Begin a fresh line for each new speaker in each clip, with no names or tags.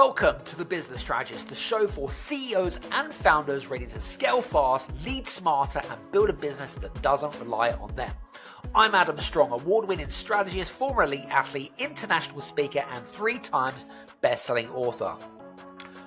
Welcome to The Business Strategist, the show for CEOs and founders ready to scale fast, lead smarter, and build a business that doesn't rely on them. I'm Adam Strong, award-winning strategist, former elite athlete, international speaker, and 3 times best-selling author.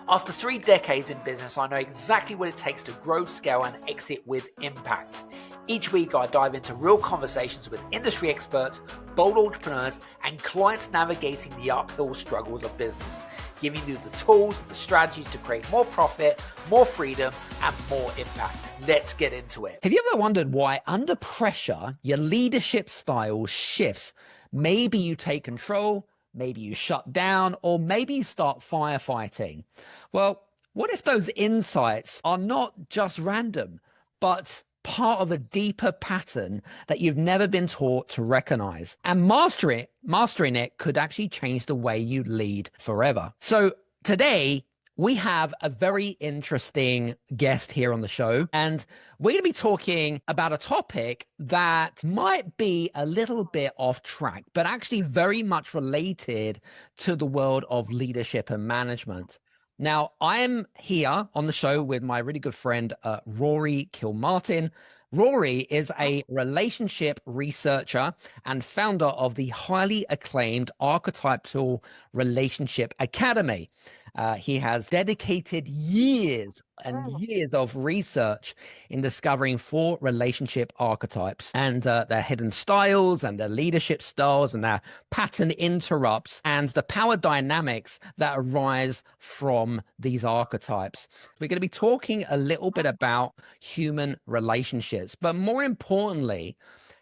After 3 decades in business, I know exactly what it takes to grow, scale, and exit with impact. Each week, I dive into real conversations with industry experts, bold entrepreneurs, and clients navigating the uphill struggles of business, giving you the tools and the strategies to create more profit, more freedom, and more impact. Let's get into it. Have you ever wondered why under pressure, your leadership style shifts? Maybe you take control, maybe you shut down, or maybe you start firefighting. Well, what if those insights are not just random, but part of a deeper pattern that you've never been taught to recognize? And mastering it could actually change the way you lead forever. So today, we have a very interesting guest here on the show, and we're going to be talking about a topic that might be a little bit off track, but actually very much related to the world of leadership and management. Now, I'm here on the show with my really good friend, Rory Kilmartin. Rory is a relationship researcher and founder of the highly acclaimed Archetypal Relationship Academy. He has dedicated years and years of research in discovering 4 relationship archetypes and their hidden styles and their leadership styles and their pattern interrupts and the power dynamics that arise from these archetypes. We're going to be talking a little bit about human relationships, but more importantly,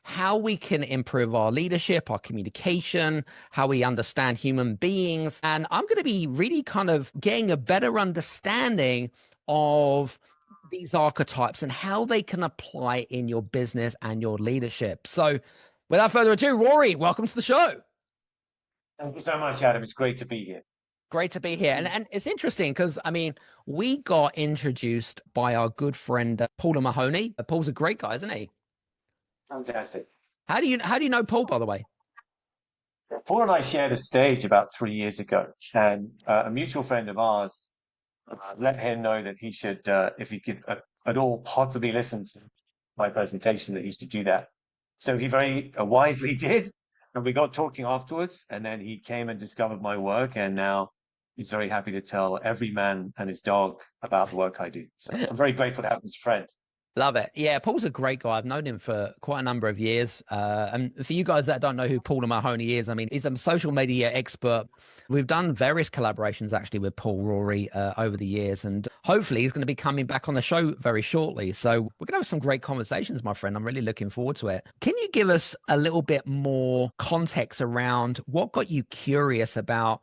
how we can improve our leadership, our communication, how we understand human beings. And I'm going to be really kind of getting a better understanding of these archetypes and how they can apply in your business and your leadership. So without further ado, Rory, welcome to the show.
Thank you so much, Adam. It's great to be here.
Great to be here. And it's interesting because, I mean, we got introduced by our good friend, Paul Mahoney. Paul's a great guy, isn't he?
Fantastic.
How do you know Paul, by the way?
Paul and I shared a stage about 3 years ago, and a mutual friend of ours let him know that he should, if he could at all possibly listen to my presentation, that he should do that. So he very wisely did, and we got talking afterwards, and then he came and discovered my work, and now he's very happy to tell every man and his dog about the work I do. So I'm very grateful to have him as a friend.
Love it. Yeah, Paul's a great guy. I've known him for quite a number of years. And for you guys that don't know who Paul Mahoney is, I mean, he's a social media expert. We've done various collaborations actually with Paul, Rory, over the years. And hopefully he's going to be coming back on the show very shortly. So we're going to have some great conversations, my friend. I'm really looking forward to it. Can you give us a little bit more context around what got you curious about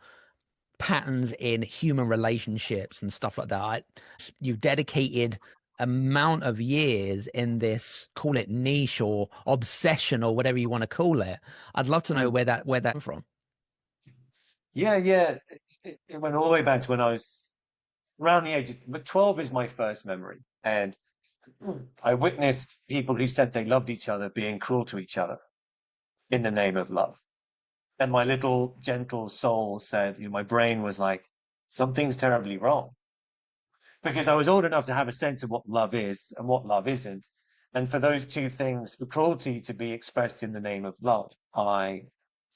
patterns in human relationships and stuff like that? You've dedicated amount of years in this, call it niche or obsession or whatever you want to call it. I'd love to know where that came from.
Yeah. It went all the way back to when I was around the age of 12 is my first memory. And I witnessed people who said they loved each other being cruel to each other in the name of love. And my little gentle soul said, my brain was like, something's terribly wrong. Because I was old enough to have a sense of what love is and what love isn't. And for those 2 things, for cruelty to be expressed in the name of love, I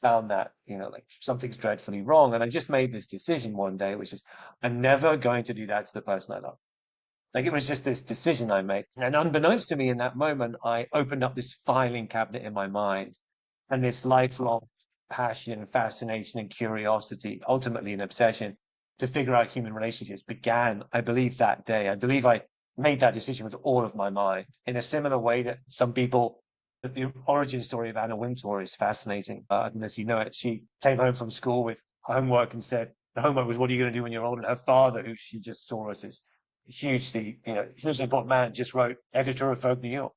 found that, like something's dreadfully wrong. And I just made this decision one day, which is I'm never going to do that to the person I love. Like it was just this decision I made. And unbeknownst to me in that moment, I opened up this filing cabinet in my mind, and this lifelong passion, fascination, and curiosity, ultimately an obsession, to figure out human relationships began, I believe, that day. I believe I made that decision with all of my mind in a similar way that some people, the origin story of Anna Wintour is fascinating. I don't know if you know it. She came home from school with homework and said, the homework was, what are you going to do when you're old? And her father, who she just saw as this hugely important man, just wrote editor of Vogue New York.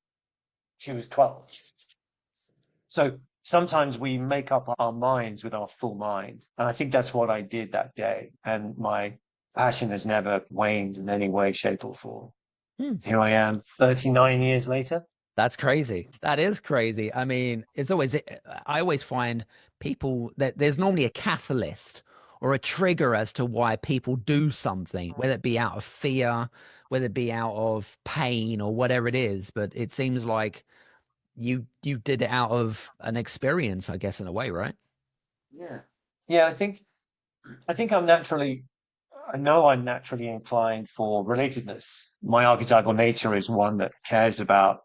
She was 12. So sometimes we make up our minds with our full mind. And I think that's what I did that day. And my passion has never waned in any way, shape, or form. Here I am 39 years later.
That's crazy. That is crazy. I mean, I always find people that there's normally a catalyst or a trigger as to why people do something, whether it be out of fear, whether it be out of pain or whatever it is. But it seems like you did it out of an experience, I guess, in a way, right?
Yeah. Yeah, I think I know I'm naturally inclined for relatedness. My archetypal nature is one that cares about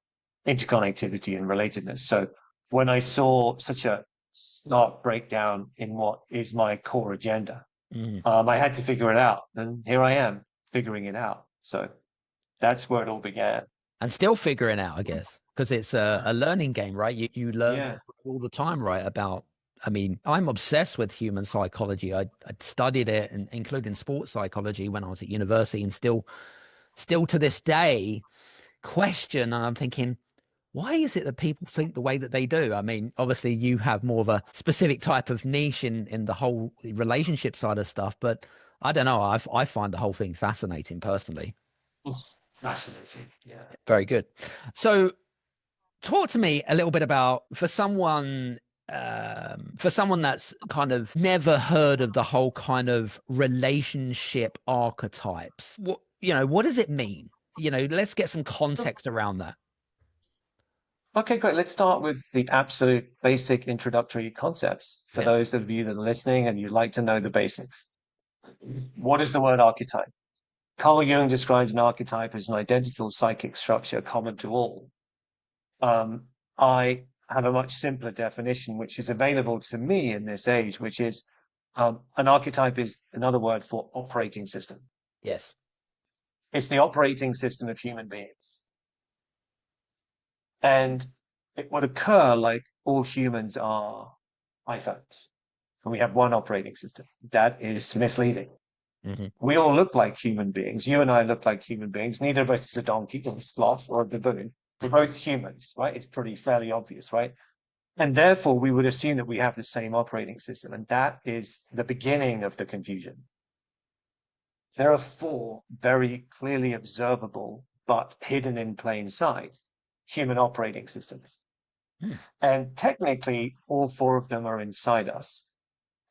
interconnectivity and relatedness. So when I saw such a stark breakdown in what is my core agenda,
Mm.
I had to figure it out. And here I am figuring it out. So that's where it all began.
And still figuring out, I guess, because it's a learning game, right? You learn
Yeah.
all the time, right? About, I mean, I'm obsessed with human psychology. I studied it, and including sports psychology when I was at university, and still to this day question. And I'm thinking, why is it that people think the way that they do? I mean, obviously you have more of a specific type of niche in the whole relationship side of stuff, but I don't know. I find the whole thing fascinating personally.
Fascinating. Yeah.
Very good. So talk to me a little bit about for someone that's kind of never heard of the whole kind of relationship archetypes. What does it mean? Let's get some context around that.
Okay, great. Let's start with the absolute basic introductory concepts for
Yeah.
those of you that are listening and you'd like to know the basics. What is the word archetype? Carl Jung described an archetype as an identical psychic structure common to all. I have a much simpler definition, which is available to me in this age, which is an archetype is another word for operating system.
Yes.
It's the operating system of human beings. And it would occur like all humans are iPhones. And we have one operating system. That is misleading.
Hmm.
We all look like human beings. You and I look like human beings. Neither of us is a donkey or a sloth or a baboon. We're both humans, right? It's pretty fairly obvious, right? And therefore, we would assume that we have the same operating system. And that is the beginning of the confusion. There are four very clearly observable, but hidden in plain sight, human operating systems.
Hmm.
And technically, all four of them are inside us.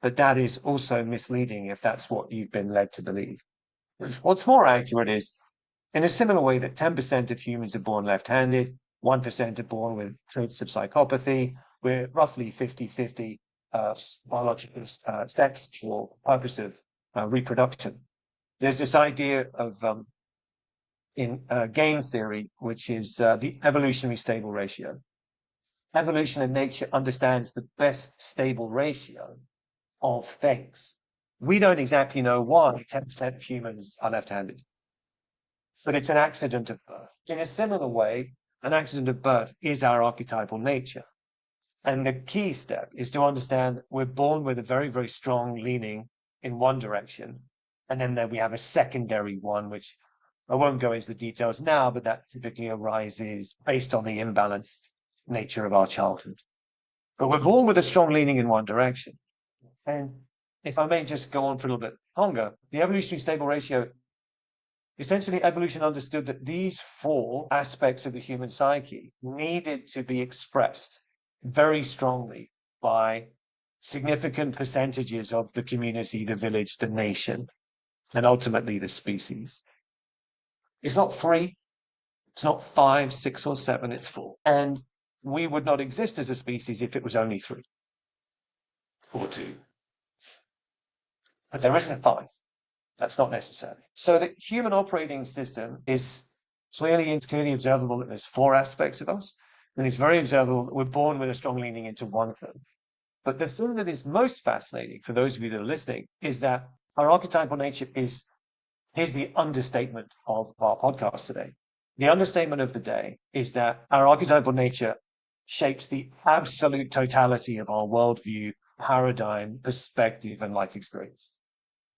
But that is also misleading if that's what you've been led to believe. What's more accurate is, in a similar way that 10% of humans are born left-handed, 1% are born with traits of psychopathy, we're roughly 50-50 biological sex for purpose of reproduction. There's this idea of in game theory, which is the evolutionary stable ratio. Evolution and nature understands the best stable ratio of things. We don't exactly know why 10% of humans are left-handed, but it's an accident of birth. In a similar way, an accident of birth is our archetypal nature. And the key step is to understand we're born with a very, very strong leaning in one direction. And then we have a secondary one, which I won't go into the details now, but that typically arises based on the imbalanced nature of our childhood. But we're born with a strong leaning in one direction. And if I may just go on for a little bit longer, the evolutionary stable ratio, essentially evolution understood that these four aspects of the human psyche needed to be expressed very strongly by significant percentages of the community, the village, the nation, and ultimately the species. It's not three, it's not five, six, or seven, it's four. And we would not exist as a species if it was only three or two. But there isn't five. That's not necessary. So the human operating system is clearly observable that there's four aspects of us, and it's very observable that we're born with a strong leaning into one of them. But the thing that is most fascinating for those of you that are listening is that our archetypal nature is, here's the understatement of our podcast today. The understatement of the day is that our archetypal nature shapes the absolute totality of our worldview, paradigm, perspective, and life experience.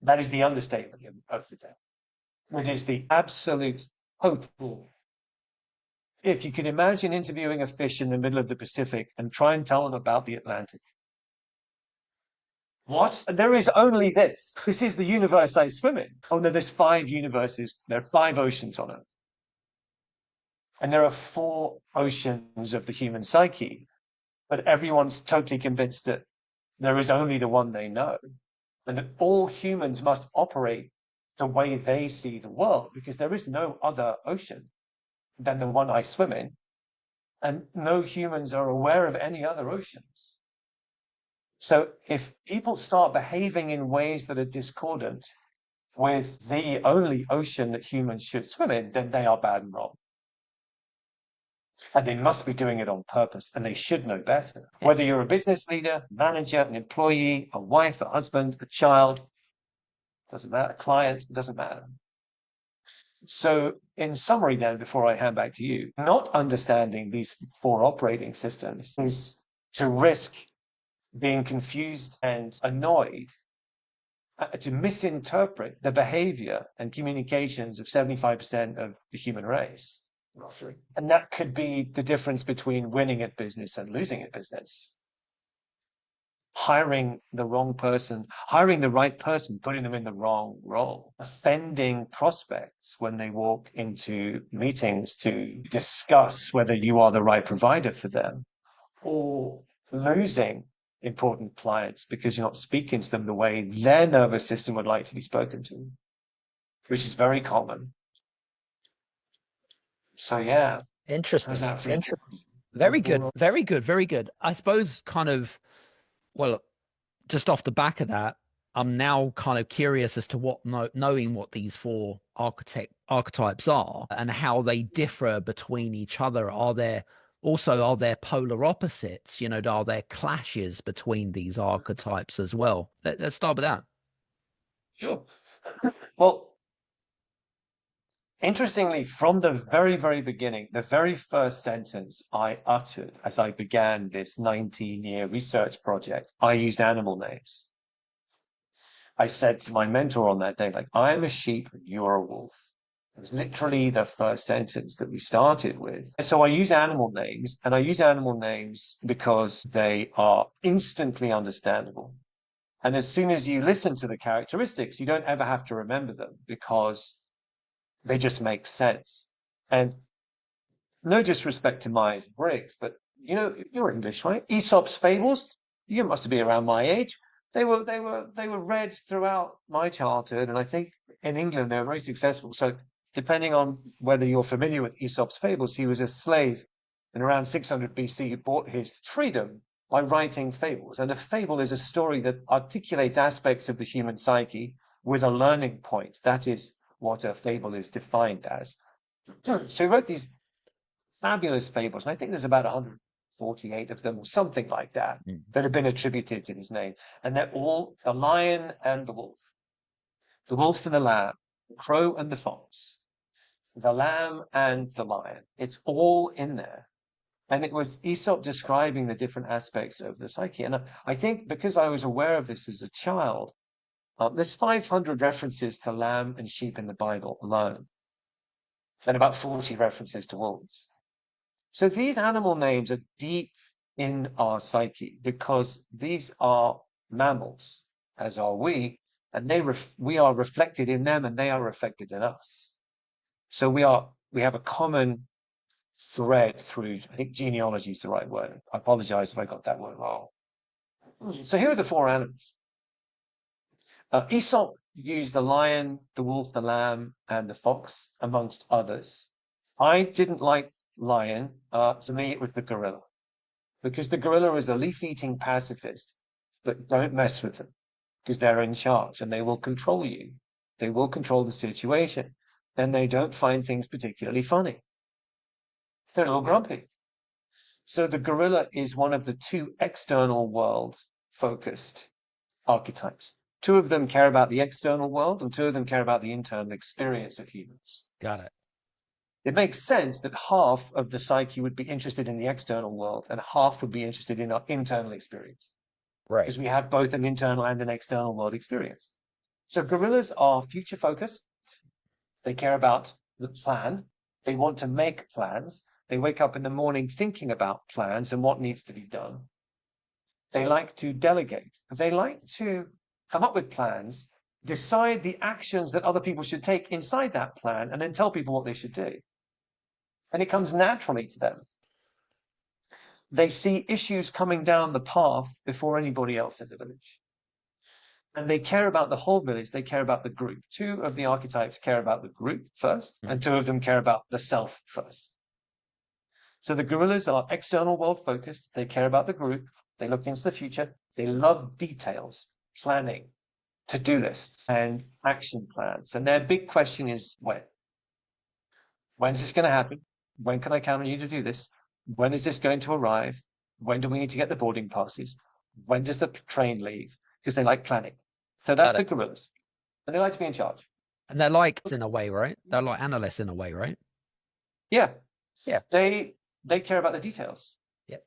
That is the understatement of the day. It is the absolute total. If you can imagine interviewing a fish in the middle of the Pacific and try and tell them about the Atlantic. What? There is only this. This is the universe I swim in. Oh, no, there's 5 universes. There are 5 oceans on Earth. And there are 4 oceans of the human psyche. But everyone's totally convinced that there is only the one they know. and that all humans must operate the way they see the world, because there is no other ocean than the one I swim in, and no humans are aware of any other oceans. So if people start behaving in ways that are discordant with the only ocean that humans should swim in, then they are bad and wrong. And they must be doing it on purpose, and they should know better. Whether you're a business leader, manager, an employee, a wife, a husband, a child, doesn't matter, a client, doesn't matter. So in summary then, before I hand back to you, not understanding these 4 operating systems is to risk being confused and annoyed, to misinterpret the behavior and communications of 75% of the human race, roughly. And that could be the difference between winning at business and losing at business. Hiring the wrong person, hiring the right person, putting them in the wrong role, offending prospects when they walk into meetings to discuss whether you are the right provider for them, or losing important clients because you're not speaking to them the way their nervous system would like to be spoken to, which is very common. So yeah.
Interesting.
How's that for you?
Very good. Very good. Very good. I suppose well, just off the back of that, I'm now kind of curious as to knowing what these 4 archetypes are and how they differ between each other. Are there polar opposites? Are there clashes between these archetypes as well? Let's start with that.
Sure. Well, interestingly, from the very, very beginning, the very first sentence I uttered as I began this 19-year research project, I used animal names. I said to my mentor on that day, like, I am a sheep and you're a wolf. It was literally the first sentence that we started with. So I use animal names, and I use animal names because they are instantly understandable. And as soon as you listen to the characteristics, you don't ever have to remember them because they just make sense. And no disrespect to Myers-Briggs, but you're English, right? Aesop's fables, you must be around my age. They were read throughout my childhood, and I think in England they were very successful. So depending on whether you're familiar with Aesop's fables, he was a slave in around 600 BC who bought his freedom by writing fables. And a fable is a story that articulates aspects of the human psyche with a learning point. That is what a fable is defined as. So he wrote these fabulous fables, and I think there's about 148 of them or something like that that have been attributed to his name. And they're all the lion and the wolf and the lamb, the crow and the fox, the lamb and the lion. It's all in there. And it was Aesop describing the different aspects of the psyche. And I think because I was aware of this as a child, there's 500 references to lamb and sheep in the Bible alone, and about 40 references to wolves. So these animal names are deep in our psyche because these are mammals, as are we, and we are reflected in them and they are reflected in us. So we have a common thread through, I think genealogy is the right word. I apologize if I got that word wrong. So here are the 4 animals. Aesop used the lion, the wolf, the lamb, and the fox, amongst others. I didn't like lion. For me, it was the gorilla, because the gorilla is a leaf-eating pacifist, but don't mess with them because they're in charge and they will control you. They will control the situation. And they don't find things particularly funny. They're a little grumpy. So the gorilla is one of the 2 external world focused archetypes. 2 of them care about the external world and 2 of them care about the internal experience of humans.
Got it.
It makes sense that half of the psyche would be interested in the external world and half would be interested in our internal experience.
Right.
Because we have both an internal and an external world experience. So gorillas are future focused. They care about the plan. They want to make plans. They wake up in the morning thinking about plans and what needs to be done. They like to delegate. They like to come up with plans, decide the actions that other people should take inside that plan, and then tell people what they should do. And it comes naturally to them. They see issues coming down the path before anybody else in the village. And they care about the whole village. They care about the group. Two of the archetypes care about the group first, and two of them care about the self first. So the gorillas are external world focused. They care about the group. They look into the future. They love details, planning, to-do lists, and action plans. And their big question is when? When's this going to happen? When can I count on you to do this? When is this going to arrive? When do we need to get the boarding passes? When does the train leave? Because they like planning. So that's the gorillas. And they like to be in charge.
And they're like, in a way, right? They're like analysts in a way, right?
Yeah.
Yeah.
They care about the details.
Yep.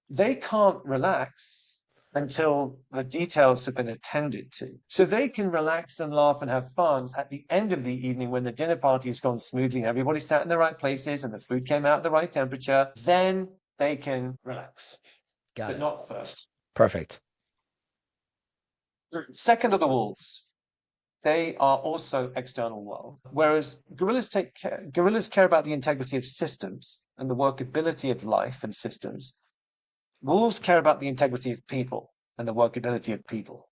They can't relax until the details have been attended to. So they can relax and laugh and have fun at the end of the evening when the dinner party has gone smoothly and everybody sat in the right places and the food came out at the right temperature. Then they can relax. But not first.
Perfect.
Second are the wolves. They are also external world. Whereas gorillas care about the integrity of systems and the workability of life and systems. Wolves care about the integrity of people and the workability of people.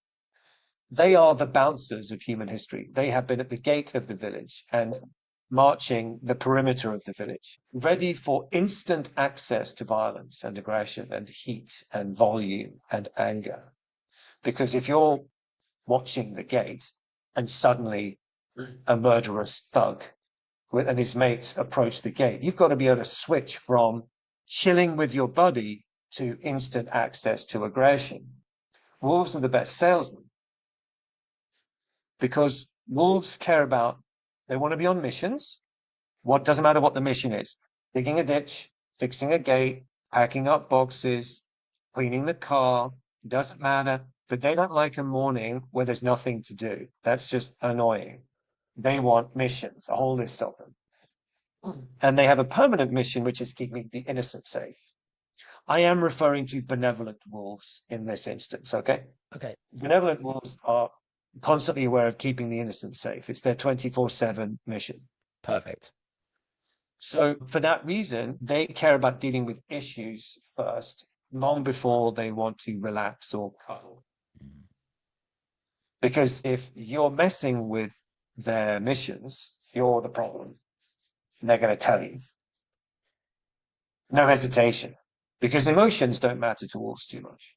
They are the bouncers of human history. They have been at the gate of the village and marching the perimeter of the village, ready for instant access to violence and aggression and heat and volume and anger. Because if you're watching the gate and suddenly a murderous thug and his mates approach the gate, you've got to be able to switch from chilling with your buddy to instant access to aggression. Wolves are the best salesmen because wolves care about, they want to be on missions. What doesn't matter what the mission is, digging a ditch, fixing a gate, packing up boxes, cleaning the car, doesn't matter. But they don't like a morning where there's nothing to do. That's just annoying. They want missions, a whole list of them. And they have a permanent mission, which is keeping the innocent safe. I am referring to benevolent wolves in this instance, okay?
Okay.
Benevolent wolves are constantly aware of keeping the innocent safe. It's their 24/7 mission.
Perfect.
So for that reason, they care about dealing with issues first, long before they want to relax or cuddle. Because if you're messing with their missions, you're the problem. And they're going to tell you. No hesitation. Because emotions don't matter to wolves too much.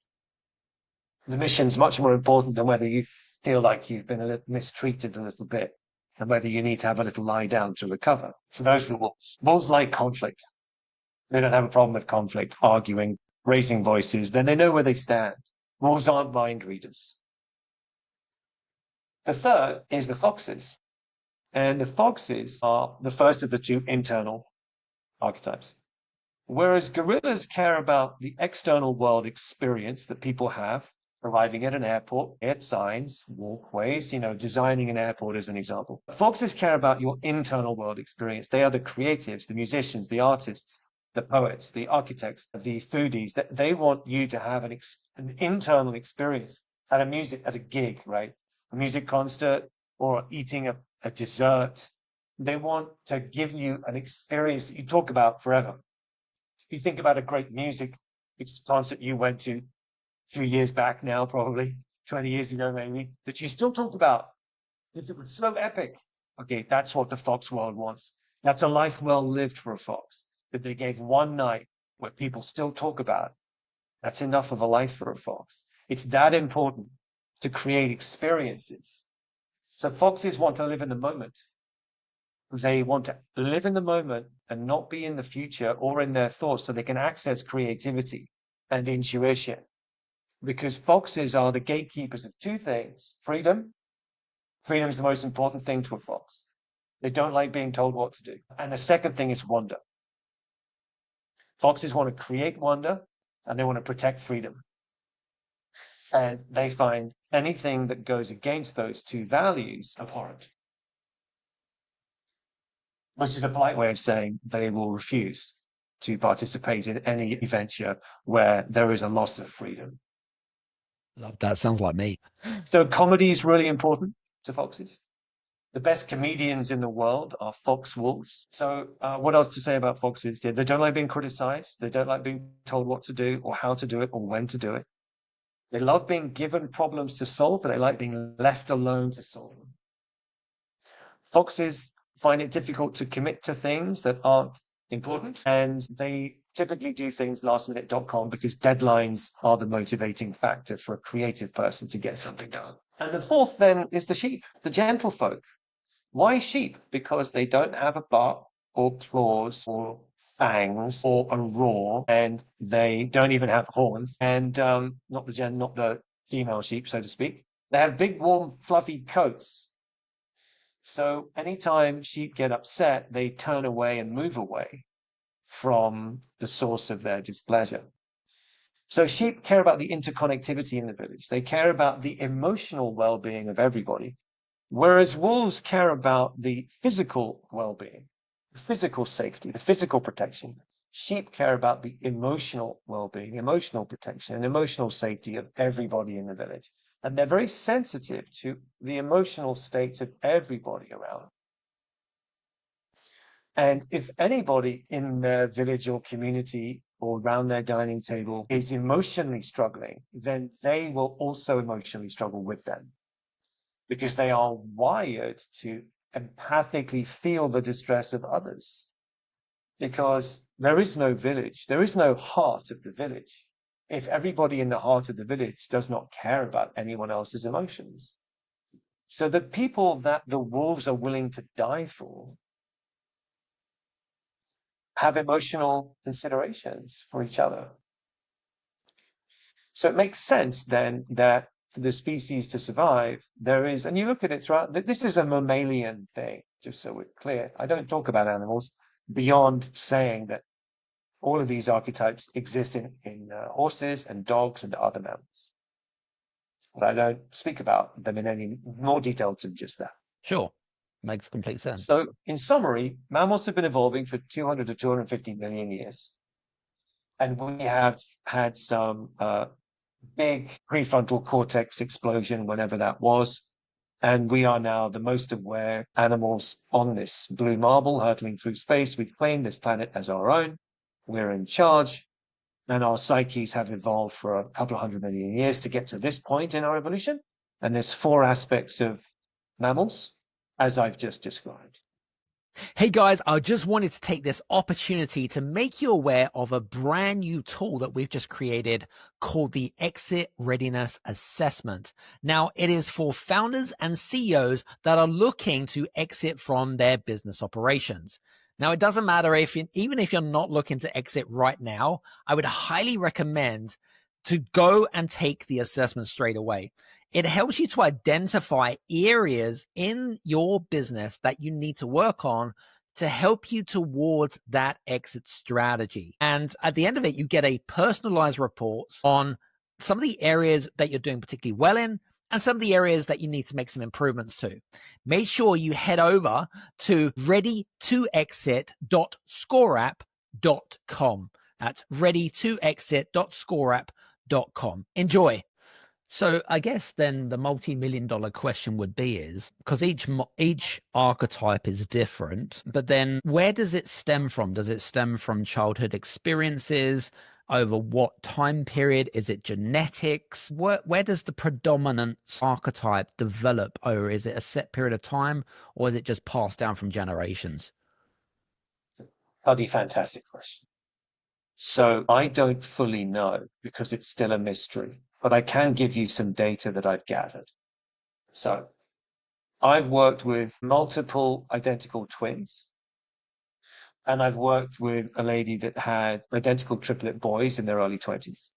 The mission's much more important than whether you feel like you've been mistreated a little bit and whether you need to have a little lie down to recover. So those are the wolves. Wolves like conflict. They don't have a problem with conflict, arguing, raising voices. Then they know where they stand. Wolves aren't mind readers. The third is the foxes. And the foxes are the first of the two internal archetypes. Whereas gorillas care about the external world experience that people have, arriving at an airport, at signs, walkways, designing an airport as an example. Foxes care about your internal world experience. They are the creatives, the musicians, the artists, the poets, the architects, the foodies. They want you to have an internal experience at a gig, right? A music concert or eating a dessert. They want to give you an experience that you talk about forever. If you think about a great music concert you went to a few years back now, probably 20 years ago, maybe, that you still talk about because it was so epic. Okay, that's what the fox world wants. That's a life well lived for a fox, that they gave one night where people still talk about. That's enough of a life for a fox. It's that important to create experiences. So foxes want to live in the moment. They want to live in the moment and not be in the future or in their thoughts so they can access creativity and intuition. Because foxes are the gatekeepers of two things. Freedom. Freedom is the most important thing to a fox. They don't like being told what to do. And the second thing is wonder. Foxes want to create wonder and they want to protect freedom. And they find anything that goes against those two values abhorrent. Which is a polite way of saying they will refuse to participate in any venture where there is a loss of freedom.
Love that. Sounds like me.
So comedy is really important to foxes. The best comedians in the world are fox wolves. So what else to say about foxes? They don't like being criticized. They don't like being told what to do or how to do it or when to do it. They love being given problems to solve, but they like being left alone to solve them. Foxes find it difficult to commit to things that aren't important, and they typically do things lastminute.com because deadlines are the motivating factor for a creative person to get something done. And the fourth then is the sheep, the gentlefolk. Why sheep? Because they don't have a butt or claws or fangs or a roar, and they don't even have horns, and not the female sheep, so to speak. They have big, warm, fluffy coats. So anytime sheep get upset, they turn away and move away from the source of their displeasure. So sheep care about the interconnectivity in the village. They care about the emotional well-being of everybody, whereas wolves care about the physical well-being, the physical safety, the physical protection. Sheep care about the emotional well-being, emotional protection, and emotional safety of everybody in the village. And they're very sensitive to the emotional states of everybody around. And if anybody in their village or community or around their dining table is emotionally struggling, then they will also emotionally struggle with them, because they are wired to empathically feel the distress of others. Because there is no village, there is no heart of the village if everybody in the heart of the village does not care about anyone else's emotions. So the people that the wolves are willing to die for have emotional considerations for each other. So it makes sense then that for the species to survive, there is, and you look at it throughout, this is a mammalian thing, just so we're clear. I don't talk about animals beyond saying that all of these archetypes exist in horses and dogs and other mammals. But I don't speak about them in any more detail than just that.
Sure. Makes complete sense.
So in summary, mammals have been evolving for 200 to 250 million years. And we have had some big prefrontal cortex explosion, whenever that was. And we are now the most aware animals on this blue marble hurtling through space. We've claimed this planet as our own. We're in charge. And our psyches have evolved for a couple of 100 million years to get to this point in our evolution. And there's 4 aspects of mammals, as I've just described.
Hey guys, I just wanted to take this opportunity to make you aware of a brand new tool that we've just created called the Exit Readiness Assessment. Now, it is for founders and CEOs that are looking to exit from their business operations. Now, it doesn't matter even if you're not looking to exit right now, I would highly recommend to go and take the assessment straight away. It helps you to identify areas in your business that you need to work on to help you towards that exit strategy. And at the end of it, you get a personalized report on some of the areas that you're doing particularly well in and some of the areas that you need to make some improvements to. Make sure you head over to readytoexit.scoreapp.com. That's readytoexit.scoreapp.com. Enjoy. So I guess then the multi-million-dollar question would be is, because each archetype is different, but then where does it stem from? Does it stem from childhood experiences? Over what time period? Is it genetics? Where does the predominant archetype develop? Or is it a set period of time, or is it just passed down from generations?
Bloody fantastic question. So I don't fully know because it's still a mystery, but I can give you some data that I've gathered. So I've worked with multiple identical twins, and I've worked with a lady that had identical triplet boys in their early 20s.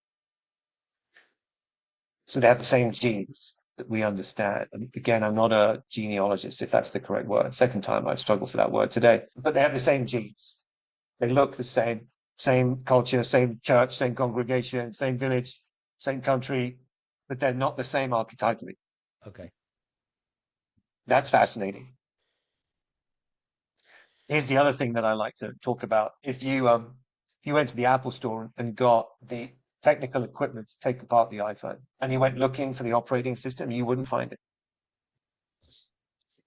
So they have the same genes that we understand. And again, I'm not a genealogist, if that's the correct word. Second time I've struggled for that word today. But they have the same genes. They look the same culture, same church, same congregation, same village, same country, but they're not the same archetypally.
Okay.
That's fascinating. Here's the other thing that I like to talk about. If you went to the Apple store and got the technical equipment to take apart the iPhone, and you went looking for the operating system, you wouldn't find it.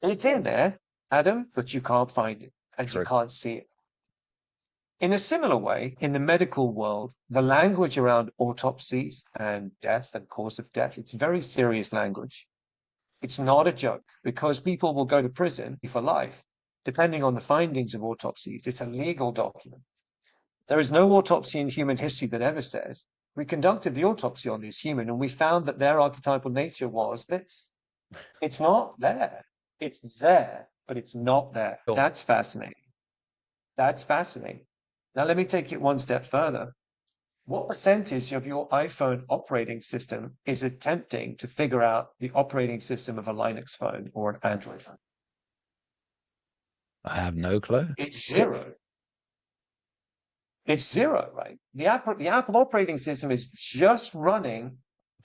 It's in there, Adam, but you can't find it, and
True.
you can't see it. In a similar way, in the medical world, the language around autopsies and death and cause of death, it's very serious language. It's not a joke, because people will go to prison for life, depending on the findings of autopsies. It's a legal document. There is no autopsy in human history that ever says, we conducted the autopsy on this human and we found that their archetypal nature was this. It's not there. It's there, but it's not there.
Sure.
That's fascinating. That's fascinating. Now, let me take it one step further. What percentage of your iPhone operating system is attempting to figure out the operating system of a Linux phone or an Android phone?
I have no clue.
It's zero. It's zero, right? The Apple operating system is just running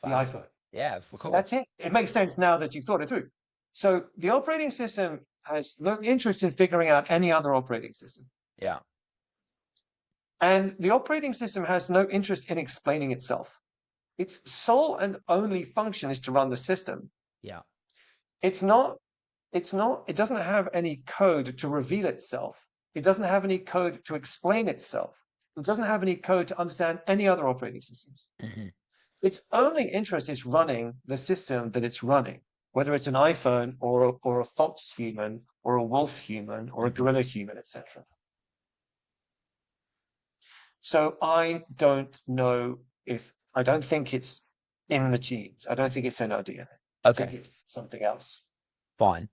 the iPhone.
Yeah, of course.
That's it. It makes sense now that you've thought it through. So the operating system has no interest in figuring out any other operating system.
Yeah.
And the operating system has no interest in explaining itself. Its sole and only function is to run the system.
Yeah.
It doesn't have any code to reveal itself. It doesn't have any code to explain itself. It doesn't have any code to understand any other operating systems.
Mm-hmm.
Its only interest is running the system that it's running, whether it's an iPhone or a fox human or a wolf human or a gorilla human, etc. So I don't think it's in the genes. I don't think it's in our DNA. I think it's something else.
Fine.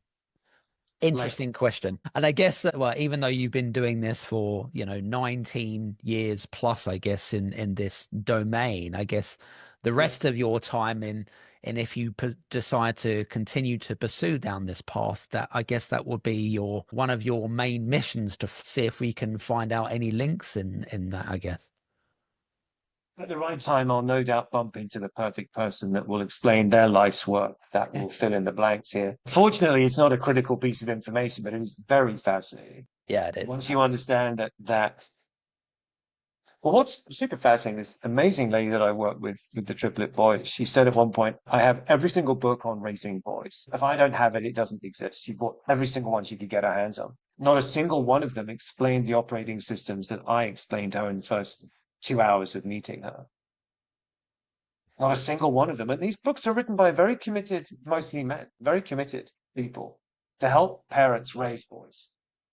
Interesting question. And I guess that, well, even though you've been doing this for, 19 years plus, I guess, in this domain, I guess the rest of your time and if you decide to continue to pursue down this path, that I guess that would be one of your main missions to see if we can find out any links in that, I guess.
At the right time, I'll no doubt bump into the perfect person that will explain their life's work, that will fill in the blanks here. Fortunately, it's not a critical piece of information, but it is very fascinating.
Yeah, it is.
Once you understand that. Well, what's super fascinating, this amazing lady that I work with the triplet boys, she said at one point, I have every single book on raising boys. If I don't have it, it doesn't exist. She bought every single one she could get her hands on. Not a single one of them explained the operating systems that I explained to her in the first 2 hours of meeting her. Not a single one of them. And these books are written by very committed, mostly men, very committed people to help parents raise boys.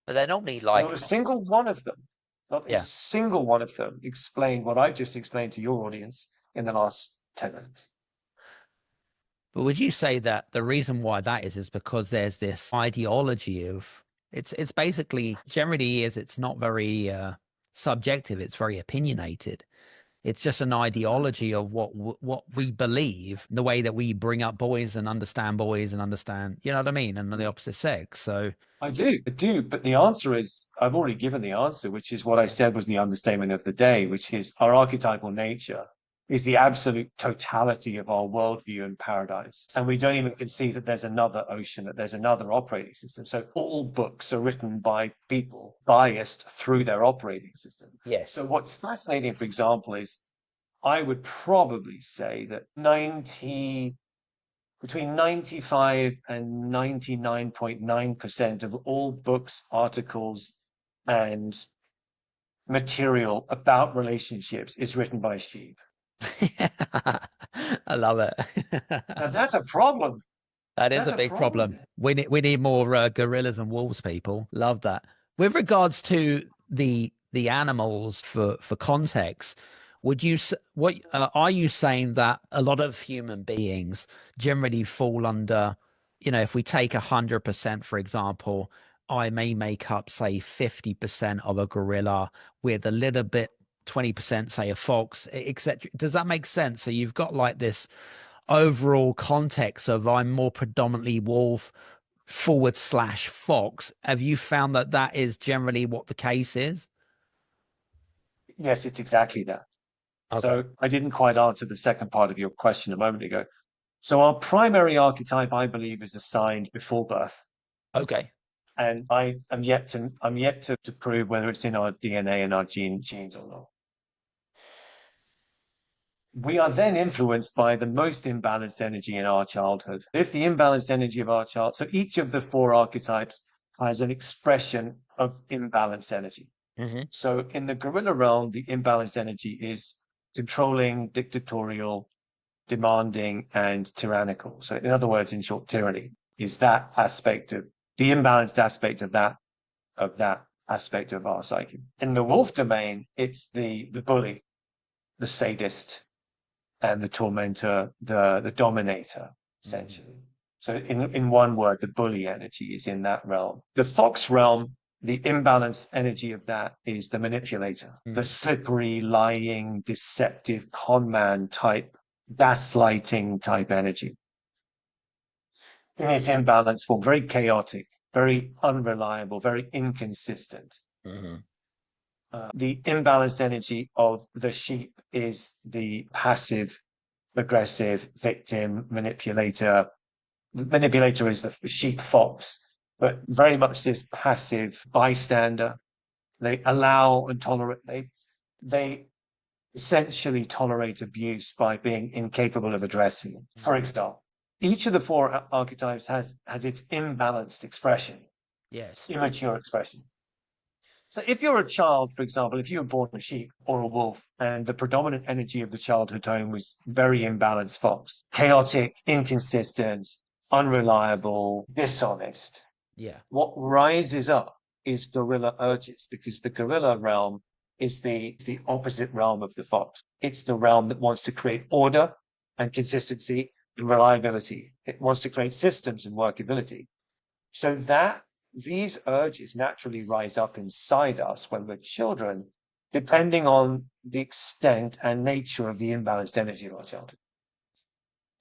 But they're normally like...
Not a single one of them. Not a single one of them explained what I've just explained to your audience in the last 10 minutes.
But would you say that the reason why that is because there's this ideology of it's basically generally it's not very subjective, it's very opinionated. It's just an ideology of what we believe, the way that we bring up boys and understand, you know what I mean, and the opposite sex. So
I do. But the answer is, I've already given the answer, which is what I said was the understatement of the day, which is our archetypal nature is the absolute totality of our worldview and paradigms. And we don't even conceive that there's another ocean, that there's another operating system. So all books are written by people biased through their operating system.
yes.
So what's fascinating, for example, is I would probably say that between 95 and 99.9% of all books, articles, and material about relationships is written by sheep.
I love it.
Now that's a problem.
That is a big problem. We need more gorillas and wolves, people. Love that. With regards to the animals, for context, are you saying that a lot of human beings generally fall under, if we take 100%, for example, I may make up, say, 50% of a gorilla with a little bit 20%, say, a fox, etc. Does that make sense? So you've got like this overall context of I'm more predominantly wolf / fox. Have you found that is generally what the case is?
Yes, it's exactly that.
Okay.
So I didn't quite answer the second part of your question a moment ago. So our primary archetype, I believe, is assigned before birth.
Okay.
And I'm yet to prove whether it's in our DNA and our genes or not. We are then influenced by the most imbalanced energy in our childhood. If the imbalanced energy of our child, so each of the 4 archetypes has an expression of imbalanced energy.
Mm-hmm.
So in the gorilla realm, the imbalanced energy is controlling, dictatorial, demanding, and tyrannical. So in other words, in short, tyranny is that aspect of the imbalanced aspect of that aspect of our psyche. In the wolf domain, it's the bully, the sadist, and the tormentor, the dominator, essentially. So in one word, the bully energy is in that realm. The fox realm, the imbalanced energy of that is the manipulator, the slippery, lying, deceptive con man type, gaslighting type energy. In its imbalanced form, very chaotic, very unreliable, very inconsistent.
Mm-hmm.
The imbalanced energy of the sheep is the passive, aggressive, victim, manipulator. Manipulator is the sheep fox, but very much this passive bystander. They allow and tolerate, they essentially tolerate abuse by being incapable of addressing it. For example, each of the four archetypes has its imbalanced expression,
Yes.
immature expression. So if you're a child, for example, if you were born a sheep or a wolf and the predominant energy of the childhood home was very imbalanced fox, chaotic, inconsistent, unreliable, dishonest,
Yeah.
what rises up is gorilla urges, because the gorilla realm is the opposite realm of the fox. It's the realm that wants to create order and consistency and reliability. It wants to create systems and workability. So that these urges naturally rise up inside us when we're children, depending on the extent and nature of the imbalanced energy of our childhood.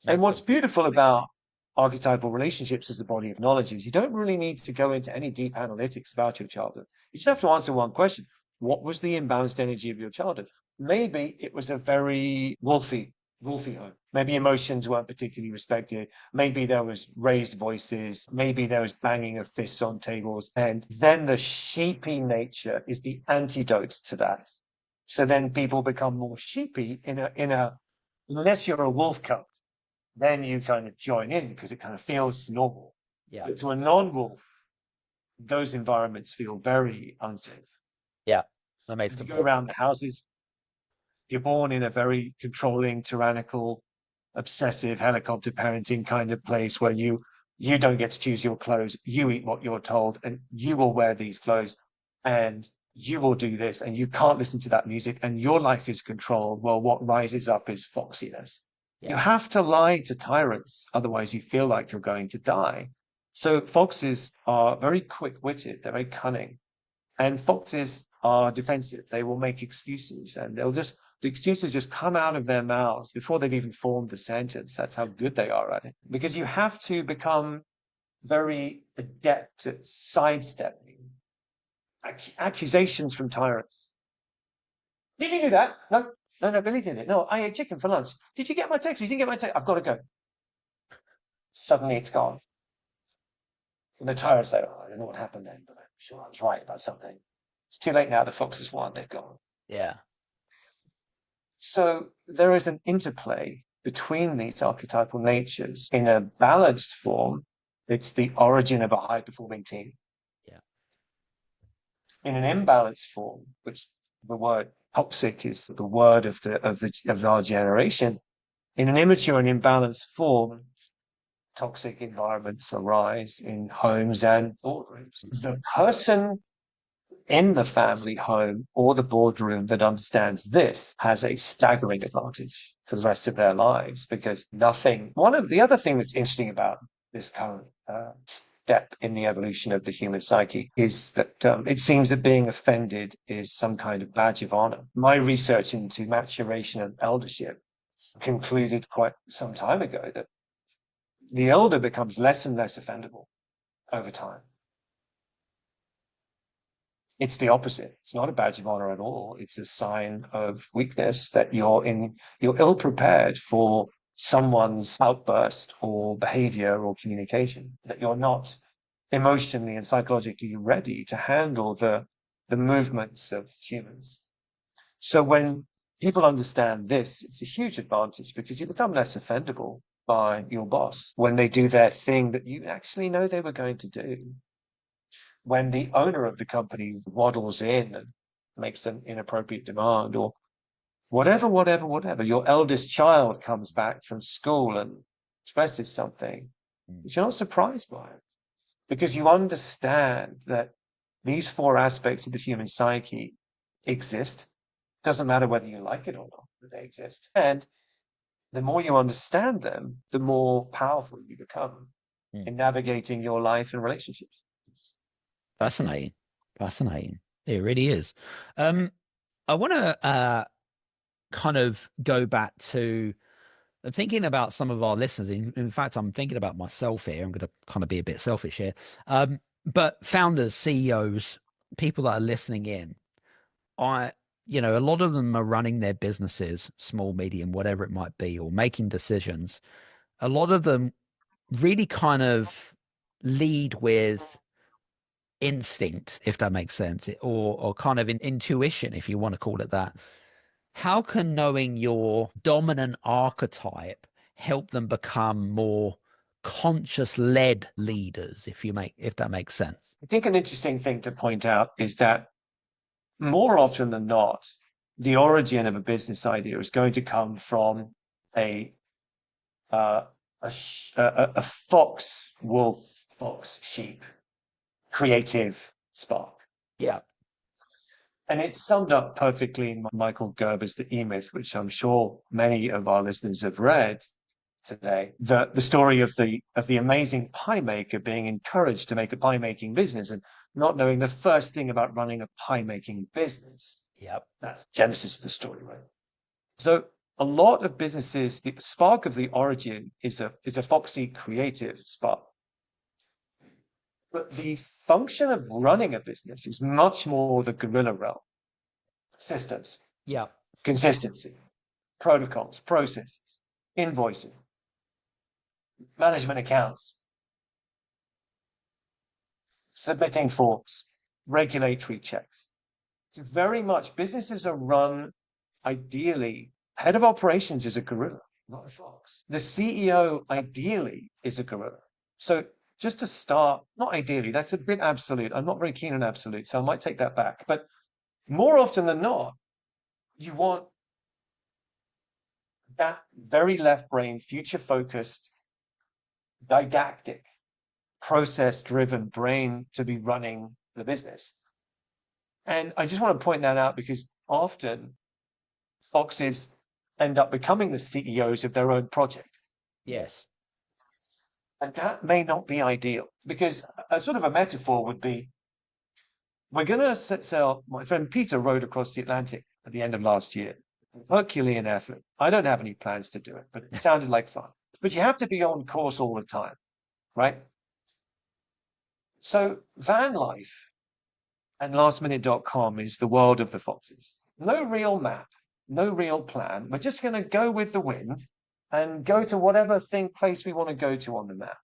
And what's beautiful about archetypal relationships as a body of knowledge is you don't really need to go into any deep analytics about your childhood. You just have to answer one question. What was the imbalanced energy of your childhood? Maybe it was a very wolfy home. Maybe emotions weren't particularly respected. Maybe there was raised voices. Maybe there was banging of fists on tables. And then the sheepy nature is the antidote to that. So then people become more sheepy unless you're a wolf cub, then you kind of join in because it kind of feels normal.
Yeah.
But to a non-wolf, those environments feel very unsafe.
Yeah. That makes
You go
complete
around the houses, you're born in a very controlling, tyrannical, obsessive helicopter parenting kind of place where you don't get to choose your clothes. You eat what you're told, and you will wear these clothes, and you will do this, and you can't listen to that music, and your life is controlled. Well, what rises up is foxiness. You
Yeah.
have to lie to tyrants, otherwise you feel like you're going to die. So foxes are very quick-witted, they're very cunning, and foxes are defensive. They will make excuses, and the excuses just come out of their mouths before they've even formed the sentence. That's how good they are at it. Because you have to become very adept at sidestepping accusations from tyrants. Did you do that? No, no, Billy did it. No, I ate chicken for lunch. Did you get my text? You didn't get my text. I've got to go. Suddenly it's gone. And the tyrants say, oh, I don't know what happened then, but I'm sure I was right about something. It's too late now. The foxes won. They've gone.
Yeah.
So there is an interplay between these archetypal natures. In a balanced form, it's the origin of a high-performing team.
Yeah.
In an imbalanced form, which the word toxic is the word of our generation, in an immature and imbalanced form, toxic environments arise in homes and boardrooms. The person in the family home or the boardroom that understands this has a staggering advantage for the rest of their lives, because one of the other thing that's interesting about this current step in the evolution of the human psyche is that it seems that being offended is some kind of badge of honor. My research into maturation and eldership concluded quite some time ago that the elder becomes less and less offendable over time. It's the opposite. It's not a badge of honor at all. It's a sign of weakness that you're ill prepared for someone's outburst or behavior or communication, that you're not emotionally and psychologically ready to handle the movements of humans. So when people understand this, it's a huge advantage because you become less offendable by your boss when they do their thing that you actually know they were going to do. When the owner of the company waddles in and makes an inappropriate demand, or whatever. Your eldest child comes back from school and expresses something. You're not surprised by it because you understand that these four aspects of the human psyche exist. Doesn't matter whether you like it or not, but they exist. And the more you understand them, the more powerful you become in navigating your life and relationships.
Fascinating. It really is. I want to kind of go back to thinking about some of our listeners. In fact, I'm thinking about myself here. I'm going to kind of be a bit selfish here. But founders, CEOs, people that are listening in, a lot of them are running their businesses, small, medium, whatever it might be, or making decisions. A lot of them really kind of lead with instinct, if that makes sense, or kind of intuition, if you want to call it that. How can knowing your dominant archetype help them become more conscious-led leaders, if that makes sense?
I think an interesting thing to point out is that more often than not, the origin of a business idea is going to come from a fox, wolf, fox, sheep creative spark.
Yeah.
And it's summed up perfectly in Michael Gerber's The E-Myth, which I'm sure many of our listeners have read today. The story of the amazing pie maker being encouraged to make a pie making business and not knowing the first thing about running a pie making business.
Yep.
That's Genesis of the story, right? So a lot of businesses, the spark of the origin is a foxy creative spark. But the function of running a business is much more the guerrilla realm. Systems.
Yeah.
Consistency. Protocols. Processes. Invoicing. Management accounts. Submitting forms. Regulatory checks. It's very much, businesses are run ideally. Head of operations is a gorilla, not a fox. The CEO ideally is a gorilla. So just to start, not ideally, that's a bit absolute. I'm not very keen on absolute, so I might take that back. But more often than not, you want that very left brain, future-focused, didactic, process-driven brain to be running the business. And I just want to point that out because often foxes end up becoming the CEOs of their own project.
Yes.
And that may not be ideal because a sort of a metaphor would be, we're going to sail, my friend Peter rowed across the Atlantic at the end of last year. Herculean effort. I don't have any plans to do it, but it sounded like fun. But you have to be on course all the time, right? So van life and lastminute.com is the world of the foxes. No real map, no real plan. We're just going to go with the wind and go to whatever place we want to go to on the map.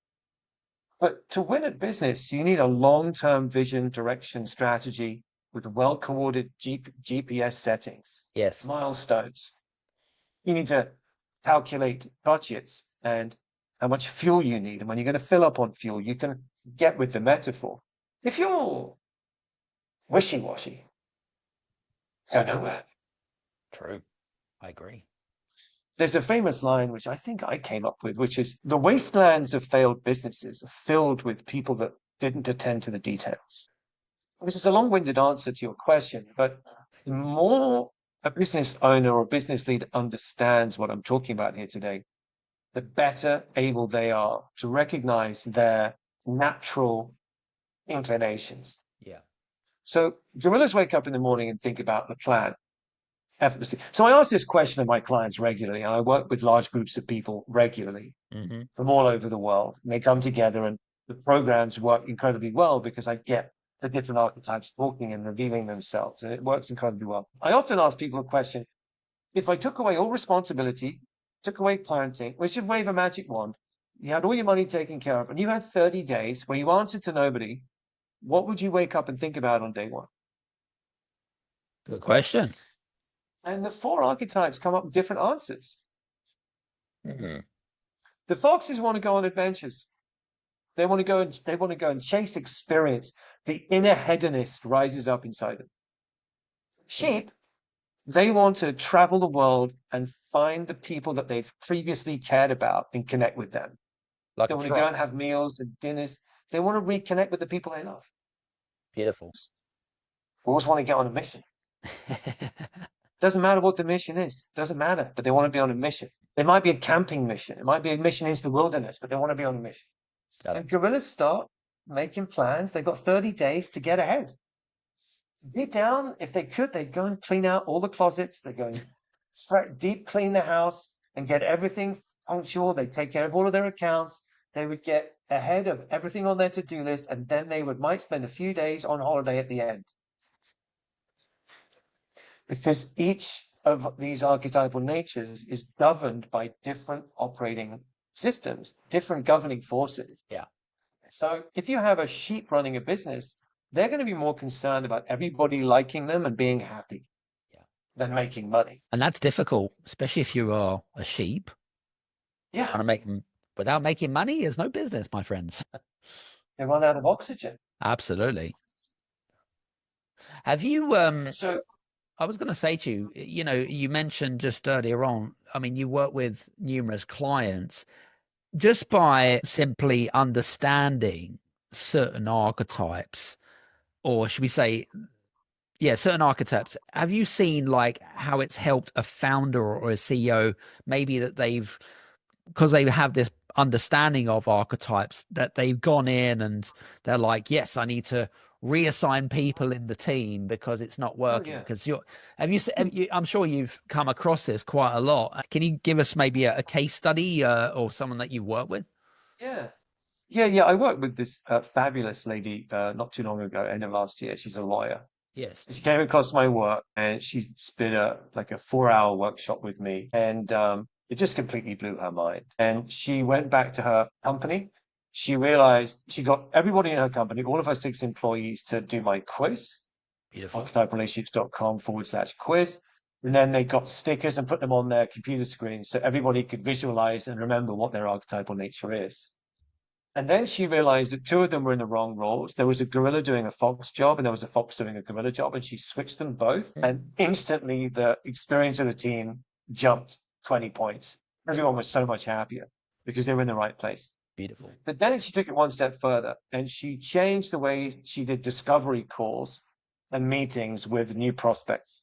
But to win at business, you need a long-term vision, direction, strategy with well-coordinated GPS settings.
Yes.
Milestones. You need to calculate budgets and how much fuel you need. And when you're going to fill up on fuel, you can get with the metaphor. If you're wishy-washy, go nowhere.
True. I agree.
There's a famous line, which I think I came up with, which is the wastelands of failed businesses are filled with people that didn't attend to the details. This is a long-winded answer to your question, but the more a business owner or business leader understands what I'm talking about here today, the better able they are to recognize their natural inclinations.
Yeah.
So gorillas wake up in the morning and think about the plan. Effortlessly. So I ask this question of my clients regularly, and I work with large groups of people regularly from all over the world. And they come together, and the programs work incredibly well because I get the different archetypes talking and revealing themselves, and it works incredibly well. I often ask people a question: if I took away all responsibility, took away parenting, we should wave a magic wand, you had all your money taken care of, and you had 30 days where you answered to nobody, what would you wake up and think about on day one?
Good question.
And the four archetypes come up with different answers.
Mm-hmm.
The foxes want to go on adventures. They want to go and chase experience. The inner hedonist rises up inside them. Sheep, they want to travel the world and find the people that they've previously cared about and connect with them.
Like
They
a
want to go
tribe.
and have meals and dinners. They want to reconnect with the people they love.
Beautiful.
Always want to get on a mission. Doesn't matter what the mission is. Doesn't matter, but they want to be on a mission. It might be a camping mission. It might be a mission into the wilderness, but they want to be on a mission.
Got
And
it.
gorillas start making plans. They've got 30 days to get ahead. Deep down, if they could, they'd go and clean out all the closets. They'd go and deep clean the house and get everything punctual. They'd take care of all of their accounts. They would get ahead of everything on their to-do list, and then they might spend a few days on holiday at the end. Because each of these archetypal natures is governed by different operating systems, different governing forces.
Yeah.
So if you have a sheep running a business, they're going to be more concerned about everybody liking them and being happy than making money.
And that's difficult, especially if you are a sheep.
Yeah.
Trying to make without making money is no business, my friends.
They run out of oxygen.
Absolutely. Have you
So
I was going to say to you, you mentioned just earlier on, I mean, you work with numerous clients. Just by simply understanding certain archetypes, or should we say, certain archetypes, have you seen like how it's helped a founder or a CEO, maybe that because they have this understanding of archetypes, that they've gone in and they're like, yes, I need to reassign people in the team because it's not working? Because I'm sure you've come across this quite a lot. Can you give us maybe a case study or someone that you've worked with?
Yeah. I worked with this fabulous lady not too long ago, end of last year. She's a lawyer.
Yes.
She came across my work and she did a 4-hour workshop with me, and it just completely blew her mind. And she went back to her company. She realized she got everybody in her company, all of her 6 employees, to do my quiz,
Beautiful.
archetypalrelationships.com/quiz. And then they got stickers and put them on their computer screens so everybody could visualize and remember what their archetypal nature is. And then she realized that 2 of them were in the wrong roles. There was a gorilla doing a fox job, and there was a fox doing a gorilla job, and she switched them both. And instantly, the experience of the team jumped 20 points. Everyone was so much happier because they were in the right place.
Beautiful.
But then she took it one step further, and she changed the way she did discovery calls and meetings with new prospects.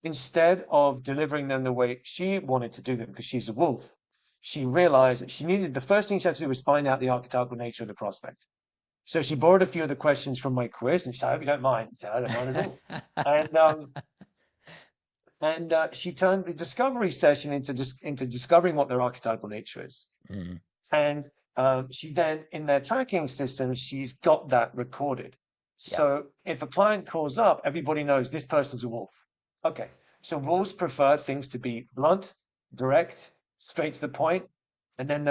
Instead of delivering them the way she wanted to do them, because she's a wolf, she realized that the first thing she had to do was find out the archetypal nature of the prospect. So she borrowed a few of the questions from my quiz, and she said, I hope you don't mind. I said, I don't mind at all. And she turned the discovery session into discovering what their archetypal nature is.
Mm.
And she then, in their tracking system, she's got that recorded. So if a client calls up, everybody knows this person's a wolf. Okay, so wolves prefer things to be blunt, direct, straight to the point, and then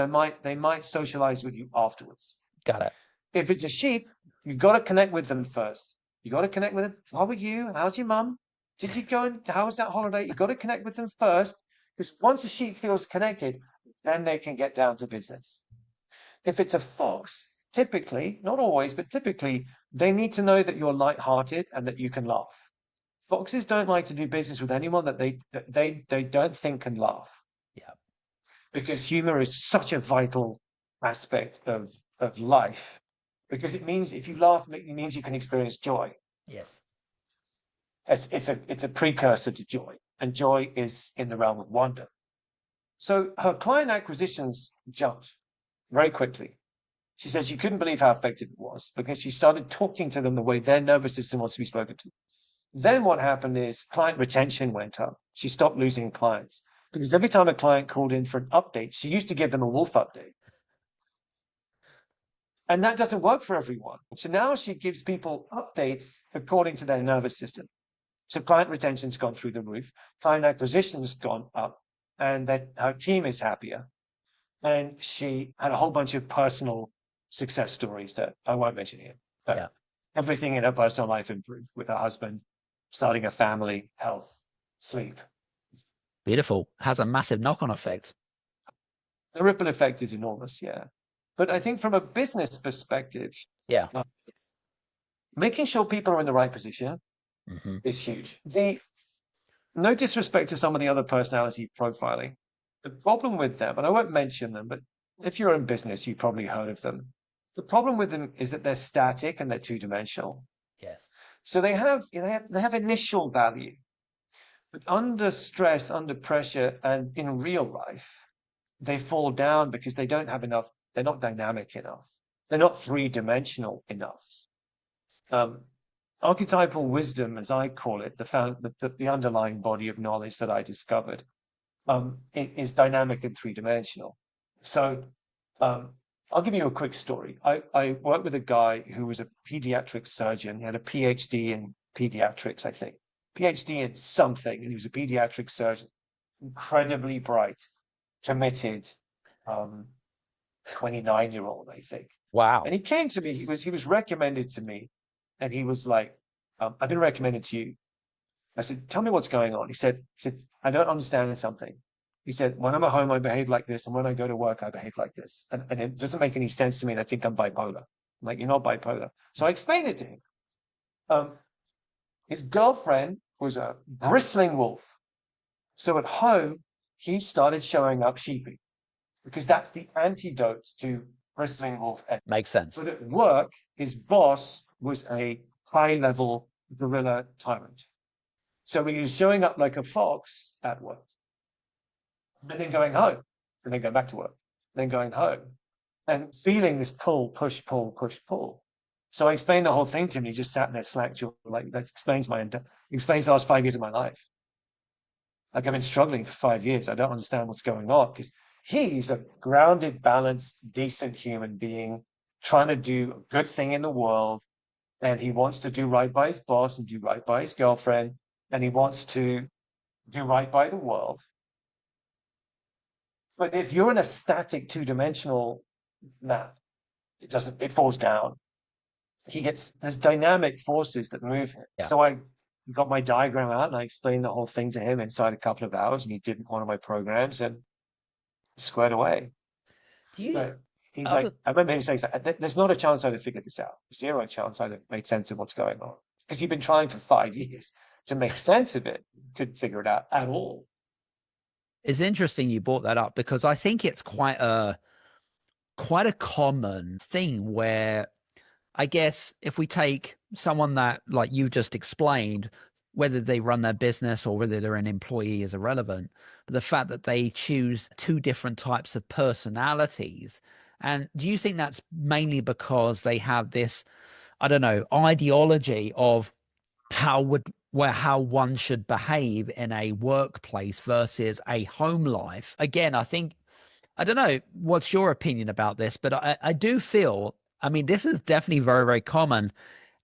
they might socialize with you afterwards.
Got it.
If it's a sheep, you've got to connect with them first. You got to connect with them. How are you? How's your mum? Did you go? How was that holiday? You've got to connect with them first, because once a sheep feels connected, then they can get down to business. If it's a fox, typically, not always, but typically, they need to know that you're lighthearted and that you can laugh. Foxes don't like to do business with anyone that they don't think can laugh.
Yeah.
Because humor is such a vital aspect of life. Because it means if you laugh, it means you can experience joy.
Yes.
It's a precursor to joy, and joy is in the realm of wonder. So her client acquisitions jumped very quickly. She said she couldn't believe how effective it was because she started talking to them the way their nervous system wants to be spoken to. Then what happened is client retention went up. She stopped losing clients because every time a client called in for an update, she used to give them a wolf update. And that doesn't work for everyone. So now she gives people updates according to their nervous system. So client retention's gone through the roof, client acquisition's gone up, and that her team is happier. And she had a whole bunch of personal success stories that I won't mention here. But everything in her personal life improved with her husband, starting a family, health, sleep.
Beautiful. Has a massive knock-on effect.
The ripple effect is enormous, yeah. But I think from a business perspective, making sure people are in the right position,
Hmm.
is huge. No disrespect to some of the other personality profiling. The problem with them, and I won't mention them, but if you're in business, you've probably heard of them. The problem with them is that they're static and they're two-dimensional.
Yes.
So they have initial value, but under stress, under pressure, and in real life, they fall down because they don't have enough. They're not dynamic enough. They're not three-dimensional enough. Archetypal wisdom, as I call it, the underlying body of knowledge that I discovered, it is dynamic and three-dimensional. So I'll give you a quick story. I worked with a guy who was a pediatric surgeon. He had a PhD in pediatrics, I think. PhD in something, and he was a pediatric surgeon. Incredibly bright, committed, 29-year-old, I think.
Wow.
And he came to me, he was recommended to me, and he was like, I've been recommended to you. I said, tell me what's going on. He said, I don't understand something. He said, when I'm at home, I behave like this. And when I go to work, I behave like this. And it doesn't make any sense to me. And I think I'm bipolar. I'm like, you're not bipolar. So I explained it to him. His girlfriend was a bristling wolf. So at home, he started showing up sheepy because that's the antidote to bristling wolf.
Makes sense.
But at work, his boss was a high-level gorilla tyrant. So he was showing up like a fox at work, and then going home, and then going back to work, then going home, and feeling this pull, push, pull, push, pull. So I explained the whole thing to him. He just sat there slack-jawed, like that explains the last 5 years of my life. Like I've been struggling for 5 years. I don't understand what's going on because he's a grounded, balanced, decent human being trying to do a good thing in the world. And he wants to do right by his boss and do right by his girlfriend. And he wants to do right by the world. But if you're in a static two-dimensional map, it falls down. There's dynamic forces that move him.
Yeah.
So I got my diagram out and I explained the whole thing to him inside a couple of hours, and he did one of my programs and squared away. He's like, I remember him saying, there's not a chance I'd have figured this out. Zero chance I'd have made sense of what's going on. Because he'd been trying for 5 years to make sense of it. Couldn't figure it out at all.
It's interesting you brought that up because I think it's quite a common thing where I guess if we take someone that, like you just explained, whether they run their business or whether they're an employee is irrelevant, but the fact that they choose two different types of personalities. And do you think that's mainly because they have this, I don't know, ideology of how one should behave in a workplace versus a home life? Again, I think, I don't know, what's your opinion about this, but I do feel, I mean, this is definitely very, very common.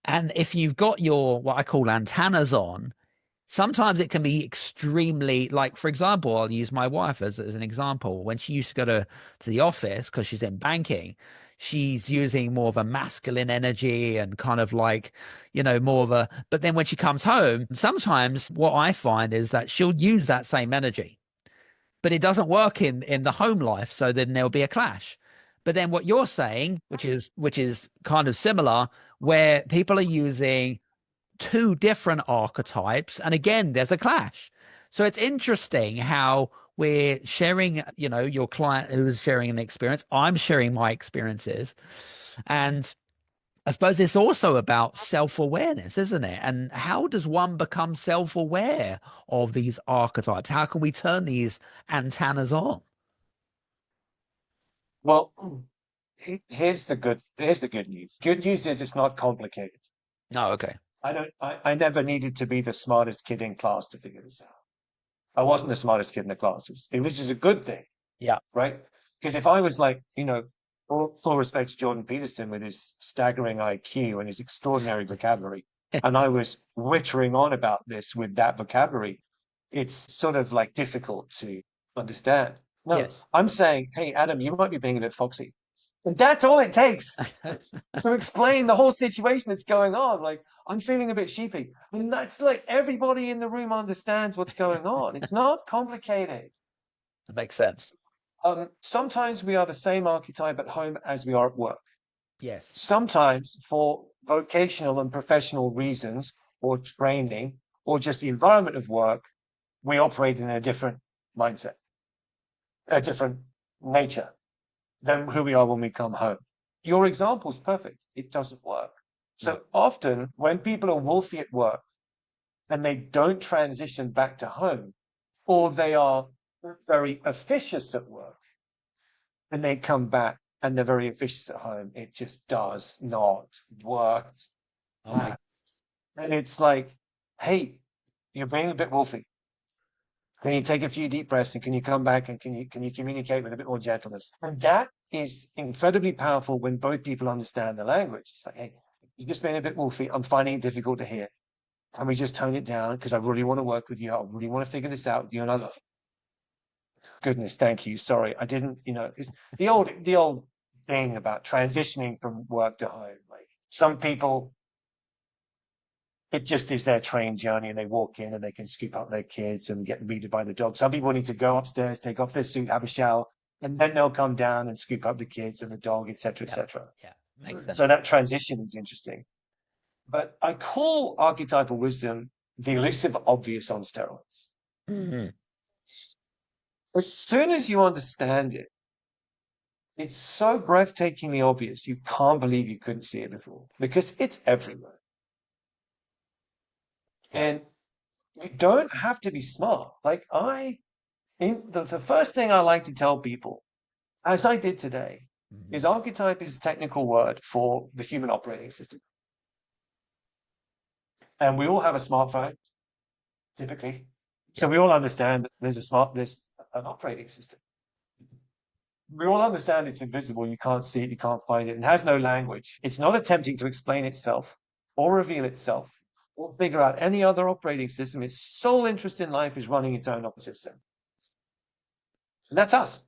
And if you've got your, what I call antennas on, sometimes it can be extremely, like, for example, I'll use my wife as an example. When she used to go to the office because she's in banking, she's using more of a masculine energy and kind of like, more of a, but then when she comes home, sometimes what I find is that she'll use that same energy, but it doesn't work in the home life. So then there'll be a clash. But then what you're saying, which is kind of similar, where people are using two different archetypes, and again, there's a clash. So it's interesting how we're sharing, your client who is sharing an experience, I'm sharing my experiences. And I suppose it's also about self-awareness, isn't it? And how does one become self-aware of these archetypes? How can we turn these antennas on?
Well, here's the good news. Good news is it's not complicated.
Oh, okay.
I never needed to be the smartest kid in class to figure this out. I wasn't the smartest kid in the class. It was just a good thing.
Yeah.
Right? Because if I was like, full respect to Jordan Peterson with his staggering IQ and his extraordinary vocabulary, and I was wittering on about this with that vocabulary, it's sort of like difficult to understand. No,
Yes.
I'm saying, hey, Adam, you might be being a bit foxy. And that's all it takes to explain the whole situation that's going on. Like, I'm feeling a bit sheepy. And that's like everybody in the room understands what's going on. It's not complicated.
That makes sense.
Sometimes we are the same archetype at home as we are at work.
Yes.
Sometimes, for vocational and professional reasons, or training or just the environment of work, we operate in a different mindset, a different nature than who we are when we come home. Your example is perfect. It doesn't work. So often when people are wolfy at work and they don't transition back to home, or they are very officious at work and they come back and they're very officious at home, it just does not work. And it's like, hey, you're being a bit wolfy. Can you take a few deep breaths and can you come back and can you communicate with a bit more gentleness? And that is incredibly powerful when both people understand the language. It's like, hey, you're just being a bit wolfy. I'm finding it difficult to hear. Can we just tone it down? Because I really want to work with you. I really want to figure this out with you. And I love it. Goodness, thank you. Sorry, I didn't, it's the old thing about transitioning from work to home. Like some people, it just is their train journey and they walk in and they can scoop up their kids and get greeted by the dog. Some people need to go upstairs, take off their suit, have a shower, and then they'll come down and scoop up the kids and the dog, etc., etc.
Yeah, makes sense.
So that transition is interesting. But I call archetypal wisdom the elusive obvious on steroids.
Mm-hmm.
As soon as you understand it, it's so breathtakingly obvious, you can't believe you couldn't see it before because it's everywhere. And you don't have to be smart. Like the first thing I like to tell people, as I did today, is archetype is a technical word for the human operating system. And we all have a smartphone, typically. So we all understand that there's an operating system. We all understand it's invisible. You can't see it. You can't find it. It has no language. It's not attempting to explain itself or reveal itself or figure out any other operating system. Its sole interest in life is running its own operating system. And that's us.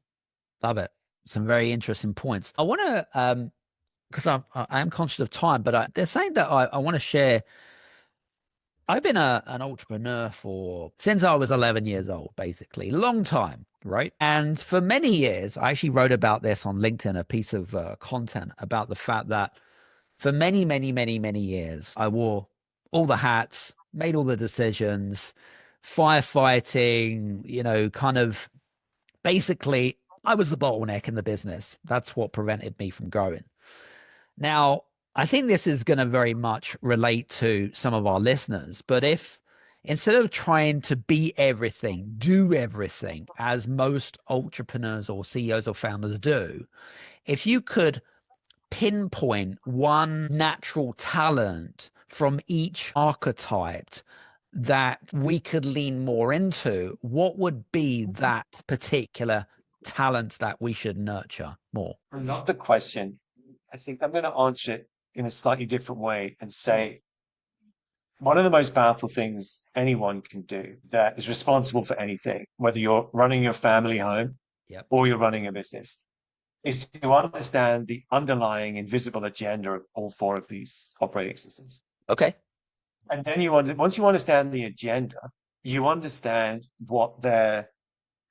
Love it. Some very interesting points. I want to, because I am conscious of time, but there's something that I want to share. I've been an entrepreneur since I was 11 years old, basically, long time, right? And for many years, I actually wrote about this on LinkedIn, a piece of content about the fact that for many, many, many, many years, I wore all the hats, made all the decisions, firefighting, kind of basically, I was the bottleneck in the business. That's what prevented me from growing. Now, I think this is going to very much relate to some of our listeners, but if instead of trying to be everything, do everything, as most entrepreneurs or CEOs or founders do, if you could pinpoint one natural talent from each archetype that we could lean more into, what would be that particular talent that we should nurture more?
I love the question. I think I'm going to answer it in a slightly different way and say one of the most powerful things anyone can do that is responsible for anything, whether you're running your family home or you're running a business, is to understand the underlying invisible agenda of all four of these operating systems.
Okay.
And then once you understand the agenda, you understand what their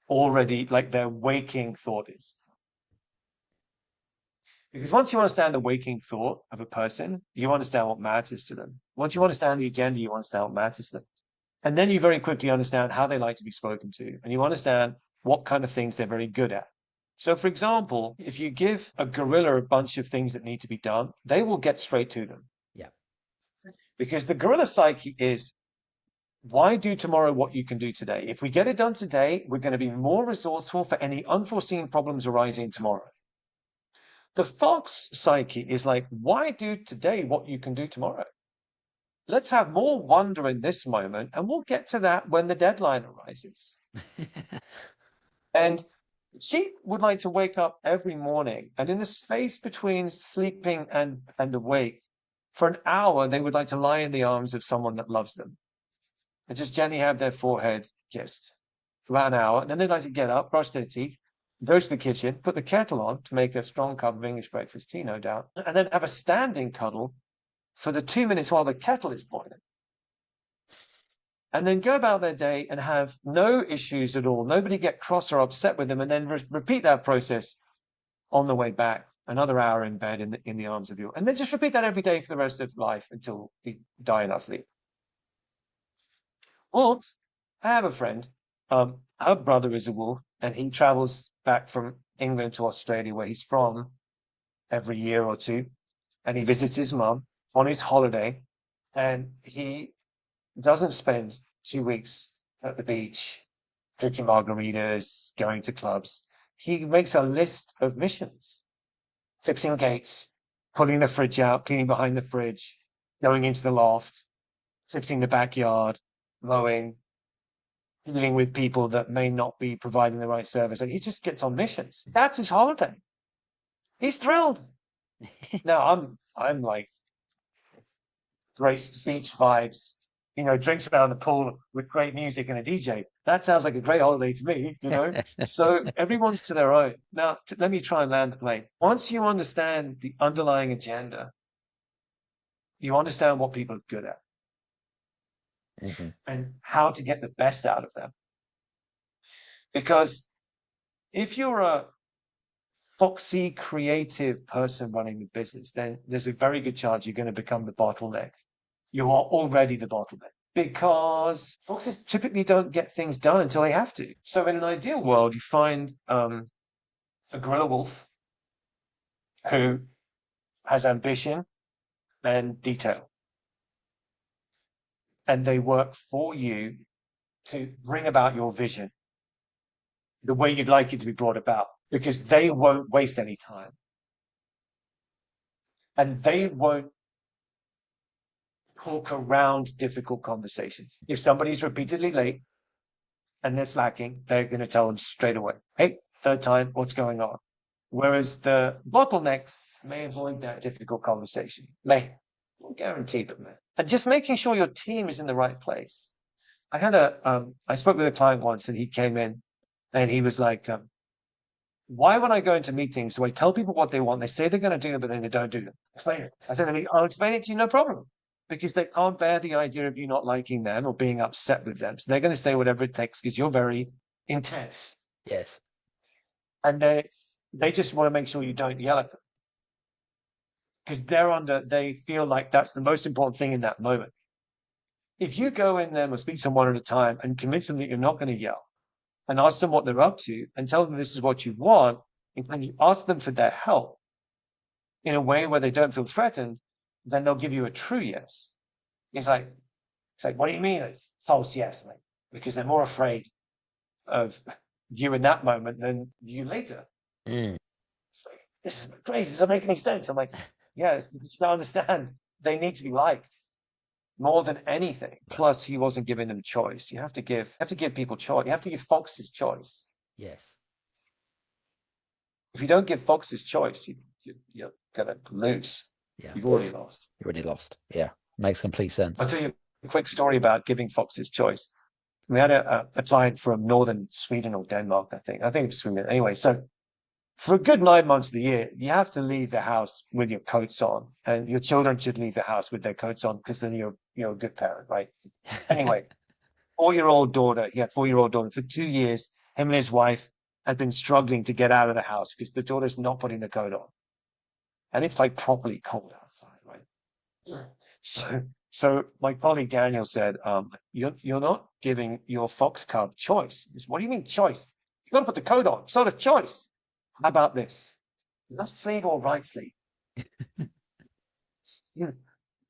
waking thought is. Because once you understand the waking thought of a person, you understand what matters to them. Once you understand the agenda, you understand what matters to them. And then you very quickly understand how they like to be spoken to. And you understand what kind of things they're very good at. So, for example, if you give a gorilla a bunch of things that need to be done, they will get straight to them.
Yeah.
Because the gorilla psyche is, why do tomorrow what you can do today? If we get it done today, we're going to be more resourceful for any unforeseen problems arising tomorrow. The fox psyche is like, why do today what you can do tomorrow? Let's have more wonder in this moment, and we'll get to that when the deadline arises. And she would like to wake up every morning, and in the space between sleeping and awake, for an hour, they would like to lie in the arms of someone that loves them and just gently have their forehead kissed for about an hour. And then they'd like to get up, brush their teeth, go to the kitchen, put the kettle on to make a strong cup of English breakfast tea, no doubt, and then have a standing cuddle for the 2 minutes while the kettle is boiling. And then go about their day and have no issues at all. Nobody get cross or upset with them, and then repeat that process on the way back. Another hour in bed in the arms of you. And then just repeat that every day for the rest of life until we die in our sleep. Or I have a friend, her brother is a wolf, and he travels back from England to Australia, where he's from, every year or two, and he visits his mum on his holiday, and he doesn't spend 2 weeks at the beach drinking margaritas, going to clubs. He makes a list of missions: fixing gates, pulling the fridge out, cleaning behind the fridge, going into the loft, fixing the backyard, mowing, dealing with people that may not be providing the right service. And he just gets on missions. That's his holiday. He's thrilled. Now I'm like great beach vibes, drinks around the pool with great music and a DJ. That sounds like a great holiday to me, So everyone's to their own. Now, let me try and land the plane. Once you understand the underlying agenda, you understand what people are good at and how to get the best out of them. Because if you're a foxy, creative person running the business, then there's a very good chance you're going to become the bottleneck. You are already the bottleneck, because foxes typically don't get things done until they have to. So in an ideal world, you find a guerrilla wolf who has ambition and detail, and they work for you to bring about your vision the way you'd like it to be brought about, because they won't waste any time. And they won't talk around difficult conversations. If somebody's repeatedly late and they're slacking, they're going to tell them straight away, hey, third time, what's going on? Whereas the bottlenecks may avoid that difficult conversation. May, guaranteed them. And just making sure your team is in the right place. I spoke with a client once, and he came in and he was like, why when I go into meetings, do I tell people what they want? They say they're going to do it, but then they don't do it. Explain it. I said, I'll explain it to you, no problem. Because they can't bear the idea of you not liking them or being upset with them. So they're going to say whatever it takes because you're very intense.
Yes.
And they just want to make sure you don't yell at them. Because they feel like that's the most important thing in that moment. If you go in them or speak to someone at a time and convince them that you're not going to yell, and ask them what they're up to, and tell them this is what you want, and you ask them for their help in a way where they don't feel threatened, then they'll give you a true yes. It's like, what do you mean? A false yes, mate? Because they're more afraid of you in that moment than you later. It's like, this is crazy. Does that make any sense? I'm like, yes, you don't understand. They need to be liked more than anything. Plus, he wasn't giving them choice. You have to give people choice. You have to give foxes choice.
Yes.
If you don't give foxes choice, you're gonna lose.
Yeah.
You've already lost.
You already lost. Yeah. Makes complete sense.
I'll tell you a quick story about giving foxes choice. We had a client from northern Sweden or Denmark, I think it was Sweden. Anyway, so for a good 9 months of the year, you have to leave the house with your coats on, and your children should leave the house with their coats on, because then you're a good parent, right? Anyway, he had a 4-year-old daughter. For 2 years, him and his wife had been struggling to get out of the house because the daughter's not putting the coat on. And it's like properly cold outside, right? So my colleague Daniel said, you're not giving your fox cub choice. He said, what do you mean choice? You've got to put the coat on. It's not a choice. How about this? Left sleeve or right sleeve?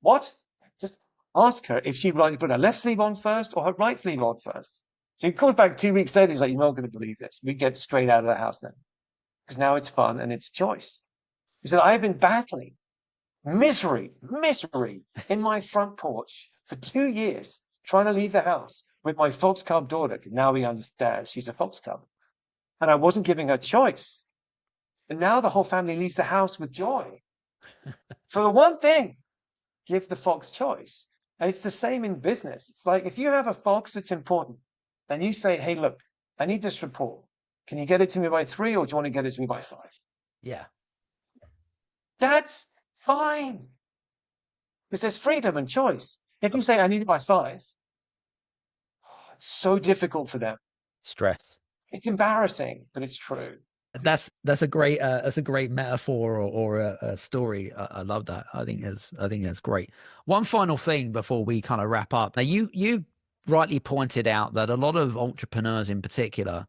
What? Just ask her if she'd like to put her left sleeve on first or her right sleeve on first. So he calls back 2 weeks later. He's like, you're not going to believe this. We get straight out of the house now. Because now it's fun and it's choice. He said, I've been battling misery in my front porch for 2 years, trying to leave the house with my fox cub daughter. Now we understand she's a fox cub. And I wasn't giving her choice. And now the whole family leaves the house with joy. For the one thing, give the fox choice. And it's the same in business. It's like, if you have a fox that's important, and you say, hey, look, I need this report. Can you get it to me by 3, or do you want to get it to me by 5?
Yeah.
That's fine. Because there's freedom and choice. If you say, I need it by 5, it's so difficult for them.
Stress.
It's embarrassing, but it's true.
That's a great metaphor or a story. I love that. I think that's great. One final thing before we kind of wrap up. Now you rightly pointed out that a lot of entrepreneurs in particular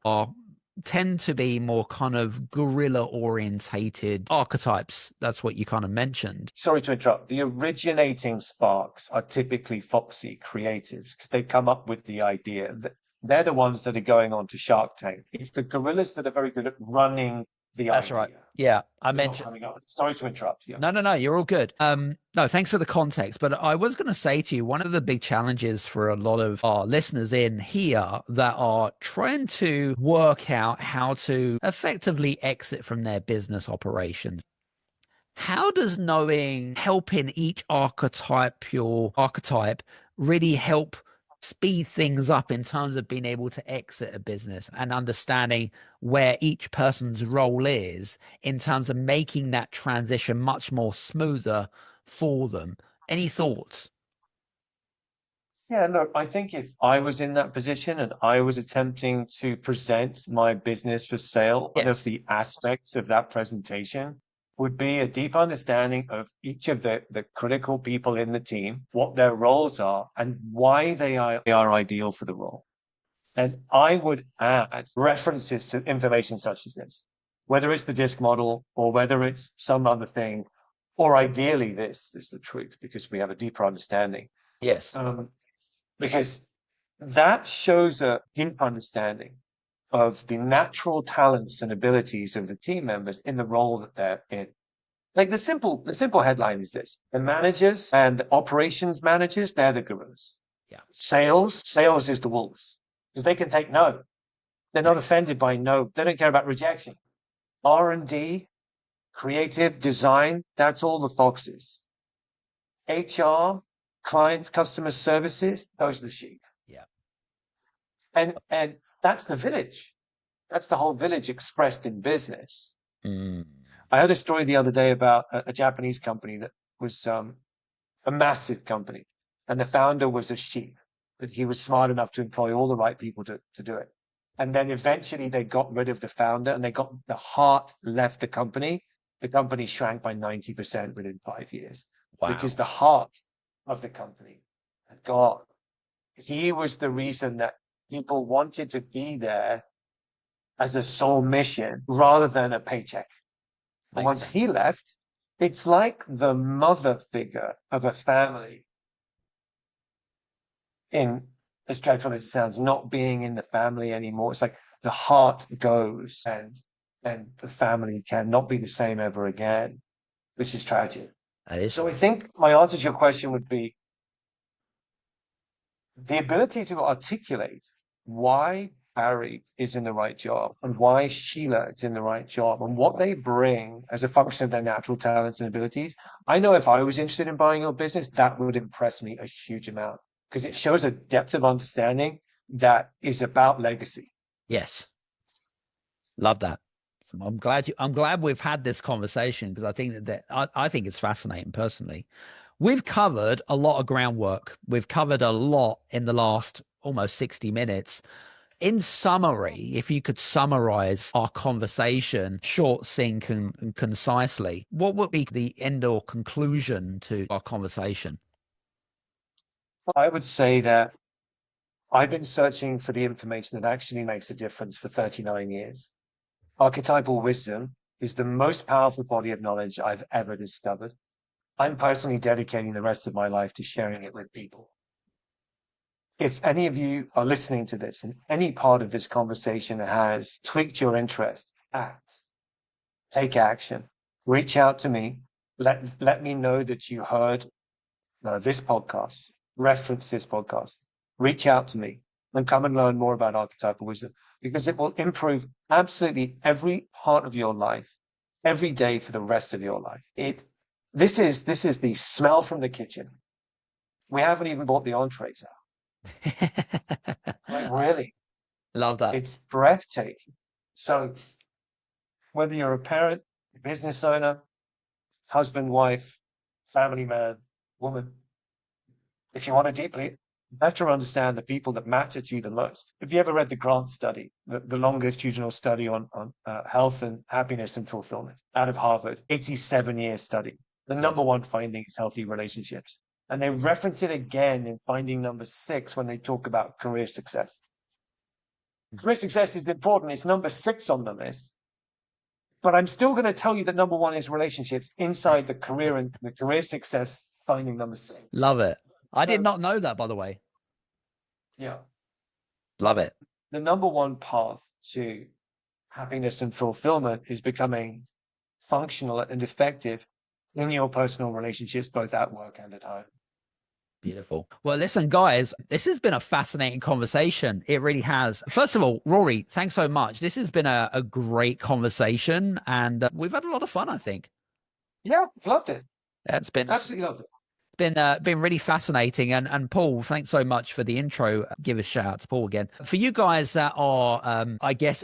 tend to be more kind of guerrilla orientated archetypes. That's what you kind of mentioned.
Sorry to interrupt. The originating sparks are typically foxy creatives because they come up with the idea. They're the ones that are going on to Shark Tank. It's the gorillas that are very good at running the
That's
idea.
right. Yeah, I
They're not
mentioned.
coming up. Sorry to interrupt. Yeah.
No, you're all good. No, thanks for the context. But I was going to say to you, one of the big challenges for a lot of our listeners in here that are trying to work out how to effectively exit from their business operations. How does helping each archetype really help speed things up in terms of being able to exit a business and understanding where each person's role is in terms of making that transition much more smoother for them? Any thoughts?
Yeah, look, I think if I was in that position and I was attempting to present my business for sale, one of
Yes.
the aspects of that presentation would be a deep understanding of each of the critical people in the team, what their roles are, and why they are ideal for the role. And I would add references to information such as this, whether it's the disc model or whether it's some other thing, or ideally this is the truth because we have a deeper understanding.
Yes.
Because that shows a deep understanding of the natural talents and abilities of the team members in the role that they're in. Like the simple headline is this: the managers and the operations managers, they're the gorillas.
Yeah.
Sales is the wolves because they can take no. They're not offended by no. They don't care about rejection. R&D, creative design, that's all the foxes. HR, clients, customer services, those are the sheep.
Yeah.
And that's the village. That's the whole village expressed in business.
Mm.
I heard a story the other day about a Japanese company that was a massive company, and the founder was a sheep, but he was smart enough to employ all the right people to do it. And then eventually they got rid of the founder and they got the heart left the company. The company shrank by 90% within 5 years.
Wow.
Because the heart of the company had gone. He was the reason that people wanted to be there as a sole mission rather than a paycheck. And once he left, it's like the mother figure of a family, in as dreadful as it sounds, not being in the family anymore. It's like the heart goes and the family can not be the same ever again, which is tragic. So I think my answer to your question would be the ability to articulate why Barry is in the right job and why Sheila is in the right job and what they bring as a function of their natural talents and abilities. I know if I was interested in buying your business, that would impress me a huge amount because it shows a depth of understanding that is about legacy.
Yes. Love that. I'm glad we've had this conversation because I think I think it's fascinating personally. We've covered a lot of groundwork. We've covered a lot in the last almost 60 minutes. In summary, if you could summarize our conversation short, succinct, and concisely, what would be the end or conclusion to our conversation?
I would say that I've been searching for the information that actually makes a difference for 39 years. Archetypal wisdom is the most powerful body of knowledge I've ever discovered. I'm personally dedicating the rest of my life to sharing it with people. If any of you are listening to this and any part of this conversation has tweaked your interest, act, take action, reach out to me. Let me know that you heard this podcast, reference this podcast, reach out to me and come and learn more about archetypal wisdom because it will improve absolutely every part of your life, every day for the rest of your life. This is the smell from the kitchen. We haven't even bought the entrees out. Like really,
Love that.
it's breathtaking. So whether you're a parent, business owner, husband, wife, family man, woman, if you want to deeply better understand the people that matter to you the most. Have you ever read the Grant study, the longitudinal study on health and happiness and fulfillment out of Harvard, 87-year study? The number one finding is healthy relationships. And they reference it again in finding number 6 when they talk about career success. Career success is important. It's number 6 on the list. But I'm still going to tell you that number 1 is relationships inside the career and the career success finding number 6.
Love it. I did not know that, by the way.
Yeah.
Love it.
The number 1 path to happiness and fulfillment is becoming functional and effective in your personal relationships, both at work and at home.
Beautiful. Well, listen, guys, this has been a fascinating conversation. It really has. First of all, Rory, thanks so much. This has been a great conversation, and we've had a lot of fun, I think.
Yeah, loved it.
It's been
Absolutely loved it.
Been really fascinating. And Paul, thanks so much for the intro. Give a shout out to Paul again. For you guys that are, I guess,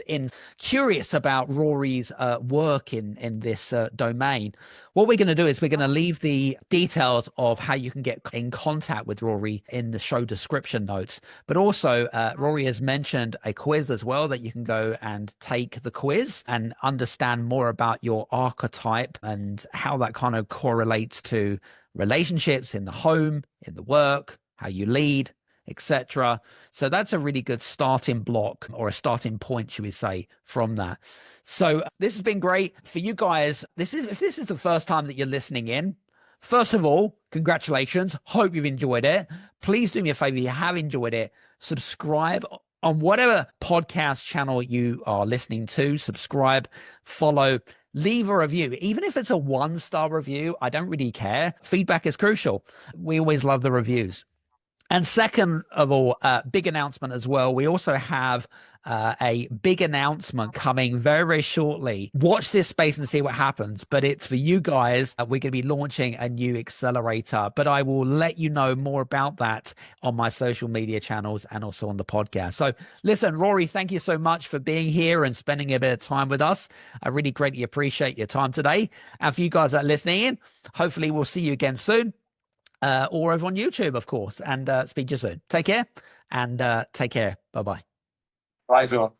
curious about Rory's work in this domain, what we're going to do is we're going to leave the details of how you can get in contact with Rory in the show description notes. But also, Rory has mentioned a quiz as well that you can go and take the quiz and understand more about your archetype and how that kind of correlates to relationships in the home, in the work, how you lead, etc. So that's a really good starting block, or a starting point, should we say, from that. So this has been great for you guys. If this is the first time that you're listening in, first of all, congratulations. Hope you've enjoyed it. Please do me a favor, if you have enjoyed it, subscribe on whatever podcast channel you are listening to. Subscribe, follow, leave a review. Even if it's a 1-star review, I don't really care. Feedback is crucial. We always love the reviews. And second of all, big announcement as well. We also have a big announcement coming very, very shortly. Watch this space and see what happens. But it's for you guys. We're going to be launching a new accelerator. But I will let you know more about that on my social media channels and also on the podcast. So listen, Rory, thank you so much for being here and spending a bit of time with us. I really greatly appreciate your time today. And for you guys that are listening in, hopefully we'll see you again soon. Or over on YouTube, of course, and speak to you soon. Take care, and take care. Bye-bye.
Bye, everyone.